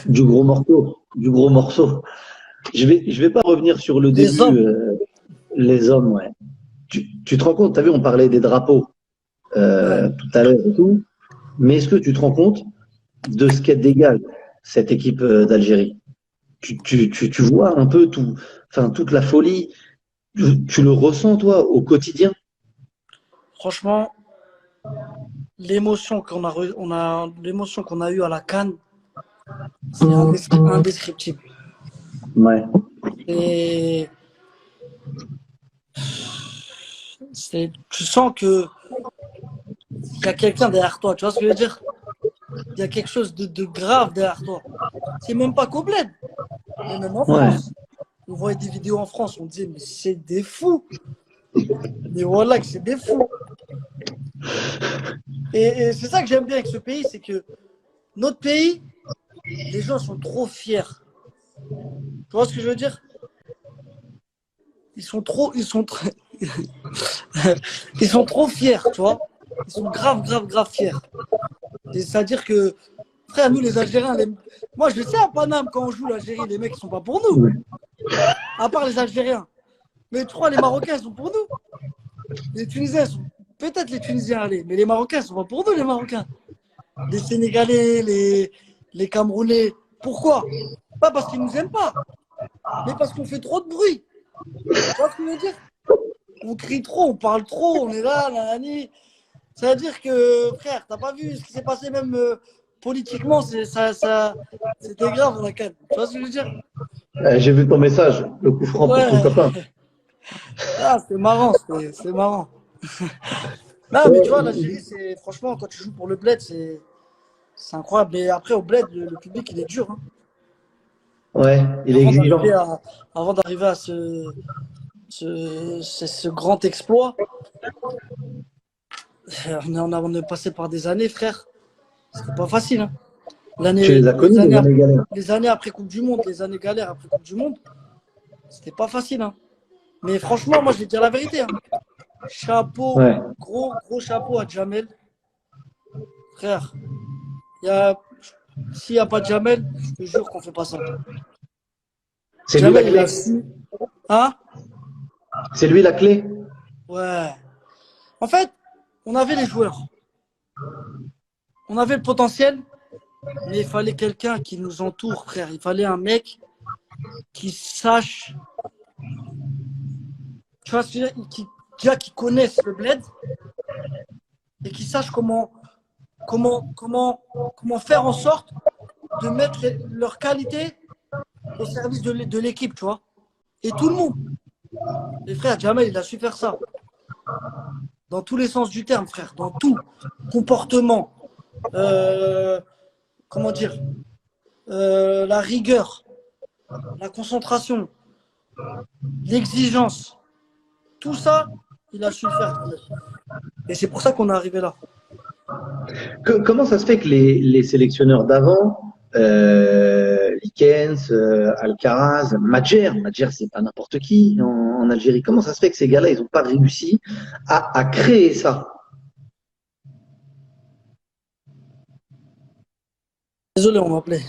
Du gros morceau. Du gros morceau. Je vais pas revenir sur le Les début, hommes, les hommes, ouais. Tu te rends compte, tu as vu, on parlait des drapeaux ouais. tout à l'heure et tout, mais est-ce que tu te rends compte de ce qu'elle dégage, cette équipe d'Algérie? Tu vois un peu tout, enfin, toute la folie, tu le ressens, toi, au quotidien? Franchement, l'émotion qu'on a eue à la CAN, c'est indescriptible. Ouais. Et tu sens que il y a quelqu'un derrière toi, tu vois ce que je veux dire? Il y a quelque chose de grave derrière toi. C'est même pas qu'au bled, mais même en Ouais. France. On voyait des vidéos en France, on disait, mais c'est des fous. Mais voilà que c'est des fous. Et c'est ça que j'aime bien avec ce pays, c'est que notre pays, les gens sont trop fiers. Tu vois ce que je veux dire? Ils sont trop fiers, tu vois? Ils sont grave, grave, grave fiers. C'est-à-dire que, frère, nous les Algériens, moi je le sais à Paname, quand on joue l'Algérie, les mecs ils sont pas pour nous, à part les Algériens. Mais tu crois, les Marocains ils sont pour nous? Les Tunisiens sont. Peut-être les Tunisiens, allez, mais les Marocains ils sont pas pour nous, les Marocains. Les Sénégalais, les Camerounais. Pourquoi? Pas parce qu'ils nous aiment pas, mais parce qu'on fait trop de bruit. Tu vois ce que je veux dire? On crie trop, on parle trop, on est là, nanani. C'est-à-dire que, frère, t'as pas vu ce qui s'est passé même politiquement, c'était grave la CAN. Tu vois ce que je veux dire? J'ai vu ton message, le coup franc pour ton Ouais, copain. ah, c'est marrant, c'est marrant. Non, mais tu vois, Ouais, l'Algérie, c'est franchement, quand tu joues pour le Bled, c'est incroyable. Mais après, au Bled, le public, il est dur, hein. ouais, Et il est exigeant. avant d'arriver à ce grand exploit, on est passé par des années, frère. C'était pas facile, hein. Tu les as connus, les années galères. Les années après Coupe du Monde, les années galères après Coupe du Monde, c'était pas facile, hein. Mais franchement, moi, je vais te dire la vérité, hein. Chapeau, Ouais. gros chapeau à Jamel. Frère, il y a, s'il n'y a pas de Jamel, je te jure qu'on fait pas ça. C'est lui la Jamel, il a clé. su. Hein? C'est lui la clé. Ouais. En fait, on avait les joueurs. On avait le potentiel, mais il fallait quelqu'un qui nous entoure, frère. Il fallait un mec qui sache, tu vois, déjà qui connaisse le bled et qui sache comment faire en sorte de mettre leur qualité au service de l'équipe, tu vois. Et tout le monde. Les frères, Jamel, il a su faire ça. Dans tous les sens du terme, frère. Dans tout. Comportement. euh, comment dire, la rigueur, la concentration, l'exigence, tout ça, il a su le faire. Et c'est pour ça qu'on est arrivé là. Comment ça se fait que les sélectionneurs d'avant, Likens, Alcaraz, Madjer, c'est pas n'importe qui en Algérie. Comment ça se fait que ces gars-là, ils n'ont pas réussi à créer ça? Désolé, on m'appelait.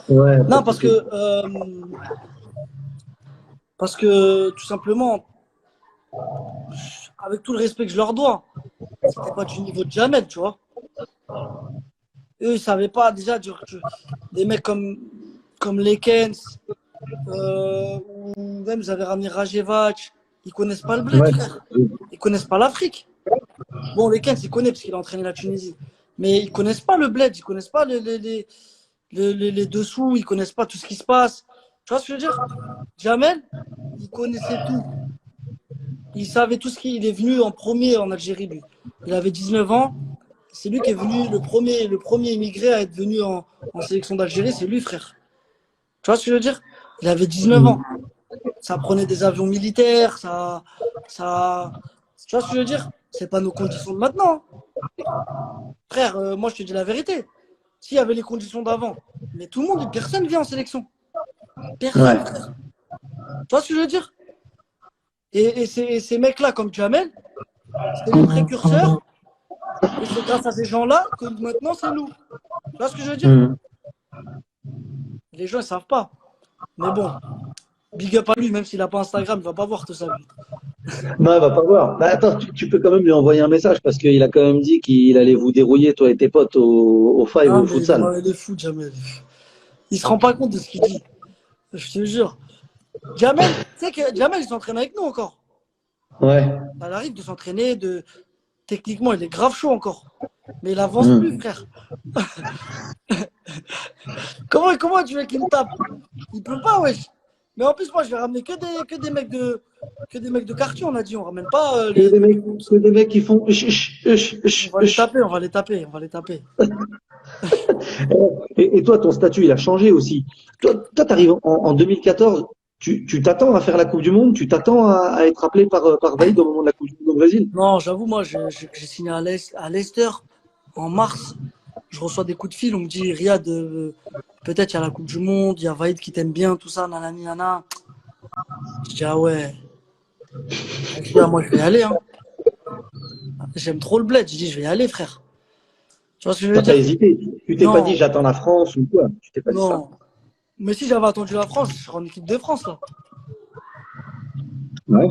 Ouais, pas Non, de souci. parce que tout simplement, avec tout le respect que je leur dois, c'était pas du niveau de Jamel, tu vois. Eux, ils savaient pas déjà des mecs comme Lekens, ou même ils avaient ramené Rajevac, ils connaissent pas le bled, Ouais. frère. Ils connaissent pas l'Afrique. Bon, Lekens, il connaît parce qu'il a entraîné la Tunisie. Mais ils connaissent pas le bled, ils connaissent pas les dessous, ils connaissent pas tout ce qui se passe. Tu vois ce que je veux dire? Jamel, il connaissait tout. Il savait tout ce qui. Il est venu en premier en Algérie, lui. Il avait 19 ans. C'est lui qui est venu, le premier immigré à être venu en sélection d'Algérie, c'est lui, frère. Tu vois ce que je veux dire? Il avait 19 ans. Ça prenait des avions militaires, ça. Tu vois ce que je veux dire? C'est pas nos conditions de maintenant, hein. Frère, moi je te dis la vérité. S'il y avait les conditions d'avant, mais tout le monde, personne vient en sélection. Ouais. Personne, frère. Tu vois ce que je veux dire? Et ces mecs-là, comme Jamel, c'est les précurseurs. Et c'est grâce à ces gens-là que maintenant c'est nous. Tu vois ce que je veux dire? Mhm. Les gens, ils savent pas. Mais bon, big up à lui, même s'il n'a pas Instagram, il va pas voir tout ça, lui. Non, il va pas voir. Bah, attends, tu peux quand même lui envoyer un message parce qu'il a quand même dit qu'il allait vous dérouiller, toi et tes potes, au five, Ah, au mais futsal. il est fou, Jamel. Il se rend pas compte de ce qu'il dit. Je te jure. Jamel, tu sais que Jamel, il s'entraîne avec nous encore. Ouais. Ça arrive de s'entraîner, techniquement, il est grave chaud encore. Mais il avance plus, Mhm. frère. Comment tu veux qu'il me tape? Il peut pas, wesh. Mais en plus, moi, je vais ramener que des mecs de quartier, on a dit. On ramène pas Que des mecs qui font ush, ush, on ush, va les ush. taper, on va les taper, on va les taper. Et toi, ton statut, il a changé aussi. Toi, t'arrives en 2014, tu t'attends à faire la Coupe du Monde, tu t'attends à être appelé par Vaïd au moment de la Coupe du Monde au Brésil. Non, j'avoue, moi, j'ai signé à Leicester en mars. Je reçois des coups de fil, on me dit, Riyad, peut-être il y a la Coupe du Monde, il y a Vaïd qui t'aime bien, tout ça, nanani, nana. Je dis, ah ouais. Je dis, ah, moi, je vais y aller, hein. J'aime trop le bled. Je dis, je vais y aller, frère. Tu vois ce que je veux T'as pas dire? hésité. Tu t'es pas dit Non, j'attends la France ou quoi. Tu t'es pas dit ça. non. Mais si j'avais attendu la France, je serais en équipe de France, là. Ouais.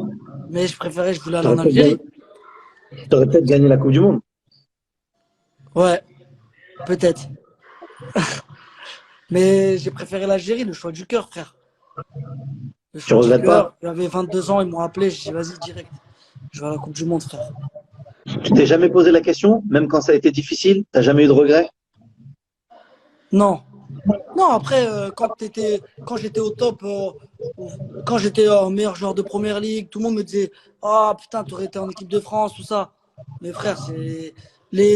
Mais je voulais aller T'aurais en peut-être gagné, Algérie. t'aurais peut-être gagné la Coupe du Monde. Ouais, peut-être. Mais j'ai préféré l'Algérie, le choix du cœur, frère. Le Tu choix du regrettes pas? cœur. J'avais 22 ans, ils m'ont appelé. J'ai dit, vas-y, direct. Je vais à la Coupe du Monde, frère. Tu t'es jamais posé la question, même quand ça a été difficile, t'as jamais eu de regrets? Non, Non, après, quand j'étais au top, quand j'étais meilleur joueur de première ligue, tout le monde me disait, ah putain, t'aurais été en équipe de France, tout ça. Mais frère,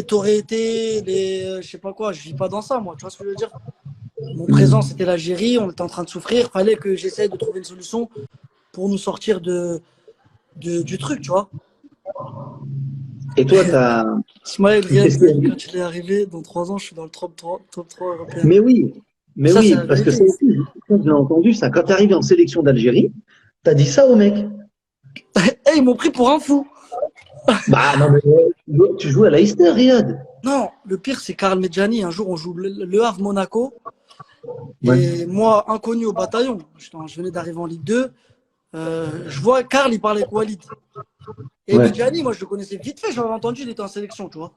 t'aurais été, je sais pas quoi, je vis pas dans ça, moi, tu vois ce que je veux dire? Mon présent, Hmm. c'était l'Algérie, on était en train de souffrir, fallait que j'essaye de trouver une solution pour nous sortir du truc, tu vois. Et toi, t'as. Ismaël Riyad, Qu'est-ce que- quand il est arrivé, dans 3 ans, je suis dans le top 3 européen. Mais oui, Mais mais ça, c'est oui, la parce que ça vérité. aussi, je l'ai entendu, ça. Quand tu arrives en sélection d'Algérie, t'as dit ça au mec. Eh, ils m'ont pris pour un fou. Bah non, mais tu joues à Leicester, Riyad. Non, le pire, c'est Karl Medjani. Un jour, on joue le Havre Monaco. Ouais. Et moi, inconnu au bataillon, je venais d'arriver en Ligue 2. Je vois Karl, il parlait avec Walid. Et Ouais. Medjani, moi, je le connaissais vite fait. J'avais entendu, il était en sélection, tu vois.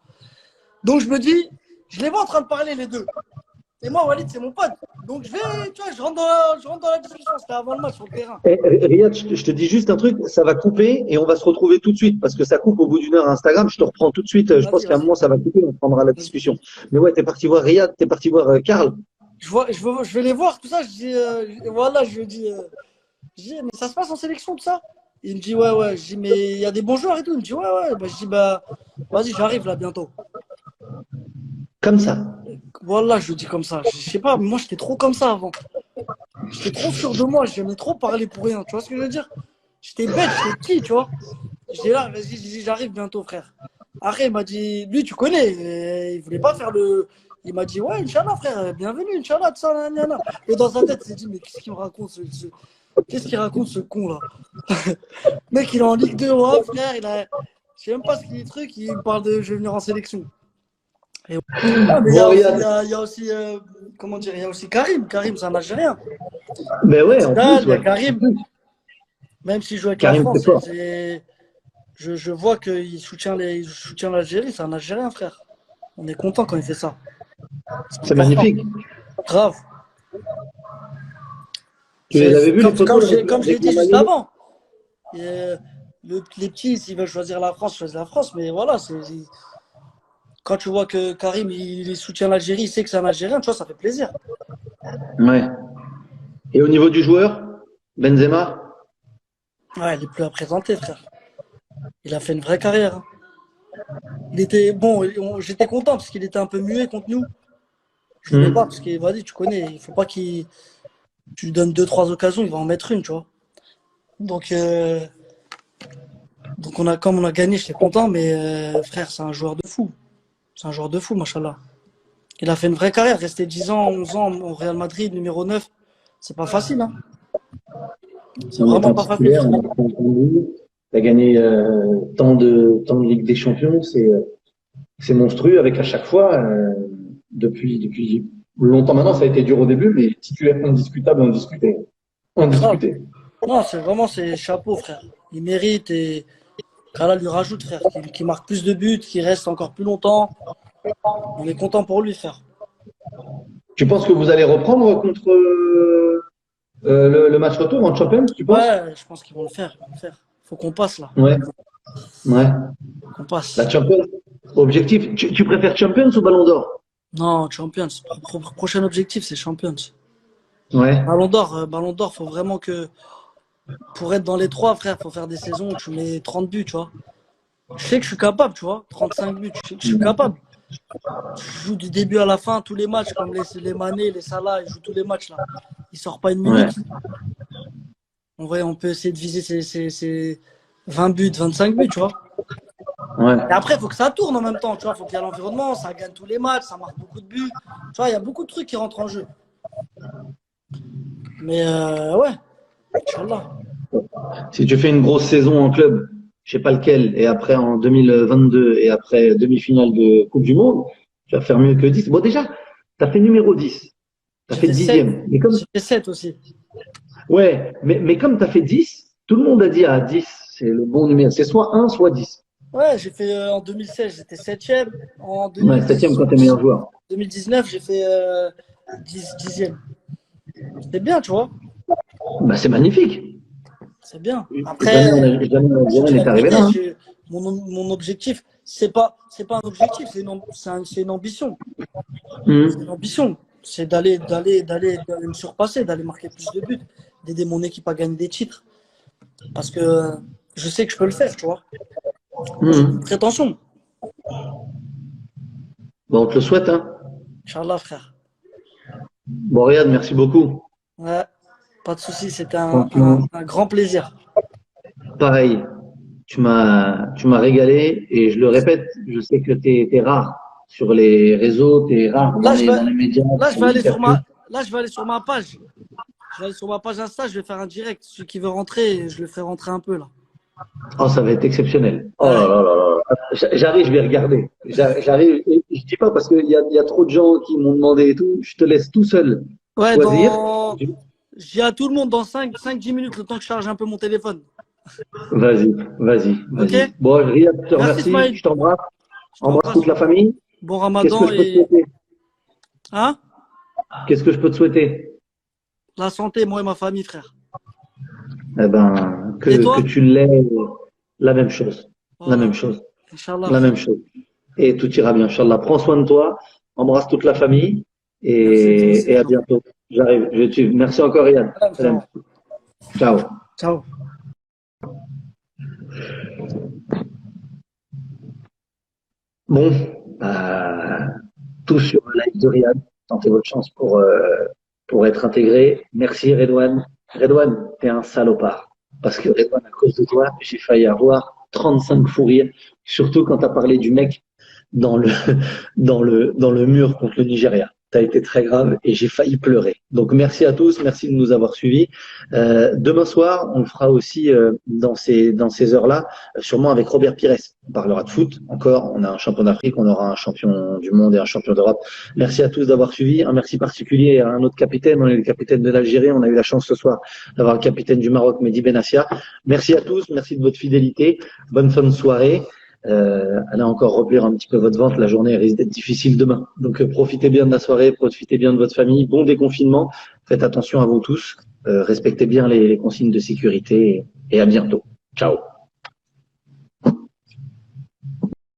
Donc, je me dis, je les vois en train de parler, les deux. Et moi, Walid, c'est mon pote. Donc, tu vois, je rentre dans la discussion. C'était avant le match sur le terrain. Riyad, je te dis juste un truc, ça va couper et on va se retrouver tout de suite parce que ça coupe au bout d'une heure à Instagram. Je te reprends tout de suite. Je pense Vas-y, qu'à un vas-y. moment, ça va couper, on prendra la Vas-y. discussion. Mais ouais, t'es parti voir Riyad, t'es parti voir Karl. Je vais les voir, tout ça. Je dis, voilà, je dis, mais ça se passe en sélection, tout ça? Il me dit, ouais, ouais. Je dis, mais il y a des bons joueurs et tout. Il me dit, ouais, ouais. Bah, je dis, bah, vas-y, j'arrive là bientôt. Comme ça. Voilà, je le dis comme ça. Je sais pas, mais moi, j'étais trop comme ça avant. J'étais trop sûr de moi. J'aimais trop parler pour rien. Tu vois ce que je veux dire? J'étais bête, j'étais petit, tu vois. J'étais là, vas-y, j'arrive bientôt, frère. Après, il m'a dit, lui, tu connais. Il voulait pas faire le. Il m'a dit, ouais, Inch'Allah, frère, bienvenue, Inch'Allah, tout ça, nanana. Et dans sa tête, il s'est dit, mais qu'est-ce qu'il me raconte, qu'est-ce qu'il raconte, ce con, là? Mec, il est en Ligue 2, ouais, frère, je sais même pas ce qu'il est truc, il me parle de je vais venir en sélection. Et... Ah, mais Bon, Riyad. il y a aussi comment dire, il y a aussi Karim. Karim, c'est un Algérien. Mais Il y a ouais, en plus, Zidane, il y a ouais. Karim. Même s'il joue avec la Karim, c'est France, fort. je vois qu'il il soutient l'Algérie. C'est un Algérien, frère. On est content quand il fait ça. C'est C'est important. magnifique. Grave. Tu les avais vus, les photos là, Comme je l'ai avec dit la juste maillot? avant. Et, les petits, s'ils veulent choisir la France, choisissent la France. Mais voilà, quand tu vois que Karim, il soutient l'Algérie, il sait que c'est un Algérien, tu vois, ça fait plaisir. Ouais. Et au niveau du joueur, Benzema? Ouais, il est plus à présenter, frère. Il a fait une vraie carrière, hein. Il était bon, j'étais content parce qu'il était un peu muet contre nous. Je voulais pas Hmm. parce que vas-y, tu connais, il faut pas qu'il tu lui donnes deux trois occasions, il va en mettre une, tu vois. Donc comme on a gagné, j'étais content, mais frère, c'est un joueur de fou. C'est un joueur de fou, machallah. Il a fait une vraie carrière, resté 10 ans, 11 ans au Real Madrid, numéro 9. C'est pas facile, hein. C'est En vraiment étant pas facile, titulaire, frère. en étant entendu, tu as gagné tant de Ligue des Champions, c'est monstrueux avec à chaque fois, depuis longtemps maintenant, ça a été dur au début, mais titulaire indiscutable, indiscuté. Grave. Indiscuté. Non, c'est chapeau, frère. Il mérite et Kala lui rajoute, frère, qu'il marque plus de buts, qu'il reste encore plus longtemps. On est content pour lui, frère. Tu penses que vous allez reprendre contre le match retour en Champions, tu penses? Ouais, je pense qu'ils vont le faire. Ils vont le faire. Faut qu'on passe là. Ouais, ouais. Faut qu'on La passe. Champions, objectif. Tu préfères Champions ou Ballon d'Or? Non, Champions. Prochain objectif, c'est Champions. Ouais, Ballon d'Or, faut vraiment que pour être dans les trois, frère, faut faire des saisons où tu mets 30 buts, tu vois. Je sais que je suis capable, tu vois. 35 buts, je sais que je suis capable. Je joue du début à la fin, tous les matchs, comme les Mané, les Salah, ils jouent tous les matchs là. Ils sortent pas une ouais, minute. On peut essayer de viser ces 20 buts, 25 buts, tu vois. ouais. Et après, il faut que ça tourne en même temps, tu vois. Il faut qu'il y ait l'environnement, ça gagne tous les matchs, ça marque beaucoup de buts. Tu vois, il y a beaucoup de trucs qui rentrent en jeu. Mais ouais, Inch'Allah. Si tu fais une grosse saison en club, je sais pas lequel, et après en 2022 et après demi-finale de Coupe du Monde, tu vas faire mieux que 10. Bon, déjà, tu as fait numéro 10. Tu as J'ai fait fait 7. 10e. Mais comme, J'ai fait 7 aussi. ouais, mais comme tu as fait 10, tout le monde a dit, ah, 10, c'est le bon numéro. C'est soit 1, soit 10. Ouais, j'ai fait en 2016, j'étais 7e. En Ouais, 7e quand tu es meilleur joueur. 2019, j'ai fait 10e. C'est bien, tu vois. Bah, c'est magnifique. C'est bien. Jamais, Après, je jamais on dis la est arrivé vérité, là. Hein. mon objectif, c'est pas un objectif, c'est une ambition. C'est Hum. une ambition. c'est d'aller me surpasser, d'aller marquer plus de buts, d'aider mon équipe à gagner des titres. Parce que je sais que je peux le faire, tu vois. Moi, j'ai une prétention. Bon, on te le souhaite, hein. Inch'Allah, frère. Bon, Riyad, merci beaucoup. Ouais, pas de souci, c'était Franchement, un grand plaisir. pareil. Tu m'as régalé et je le répète, je sais que t'es rare sur les réseaux, t'es rare Là, dans les médias, là, je sur vais les aller sur interviews. là, je vais aller sur ma page. Je vais aller sur ma page Insta, je vais faire un direct. Celui qui veut rentrer, je le ferai rentrer un peu là. Oh, ça va être exceptionnel. Oh là Ouais, là là là. J'arrive, je vais regarder. J'arrive, et je dis pas parce qu'il y a trop de gens qui m'ont demandé et tout. Je te laisse tout seul ouais, choisir. je dis à tout le monde dans 5-10 minutes, le temps que je charge un peu mon téléphone. Vas-y, vas-y, Ok? vas-y. Bon, Riyad, je te Merci, remercie. Smile. Je t'embrasse. Je Embrasse t'embrasse. toute la famille. Bon Qu'est-ce que Ramadan je peux te et. souhaiter? Hein? Qu'est-ce que je peux te souhaiter? La santé, moi et ma famille, frère. Eh ben, Et que toi? tu l'aies, la même chose. La même Voilà. chose. Inch'Allah, La même frère. chose. Et tout ira bien, Inch'Allah. Prends soin de toi. Embrasse toute la famille. Merci, toi aussi, Et à frérot. bientôt. J'arrive. Je vais te suivre. Merci encore, Riyad. Salam, Salam. frérot. Ciao. Ciao. Bon, tous sur le live de Riyad. Tentez votre chance pour être intégré. Merci Redouane. Redouane, t'es un salopard. Parce que Redouane, à cause de toi, j'ai failli avoir 35 fous rires. Surtout quand t'as parlé du mec dans le, dans le mur contre le Nigeria. Ça a été très grave et j'ai failli pleurer. Donc merci à tous, merci de nous avoir suivis. Demain soir, on le fera aussi dans ces heures-là, sûrement avec Robert Pires. On parlera de foot encore. On a un champion d'Afrique, on aura un champion du monde et un champion d'Europe. Merci à tous d'avoir suivi. Un merci particulier à un autre capitaine. On est le capitaine de l'Algérie. On a eu la chance ce soir d'avoir le capitaine du Maroc, Mehdi Benassia. Merci à tous, merci de votre fidélité. Bonne fin de soirée. Allez encore remplir un petit peu votre ventre. La journée risque d'être difficile demain. Donc profitez bien de la soirée, profitez bien de votre famille. Bon déconfinement. Faites attention à vous tous. Respectez bien les consignes de sécurité et à bientôt. Ciao.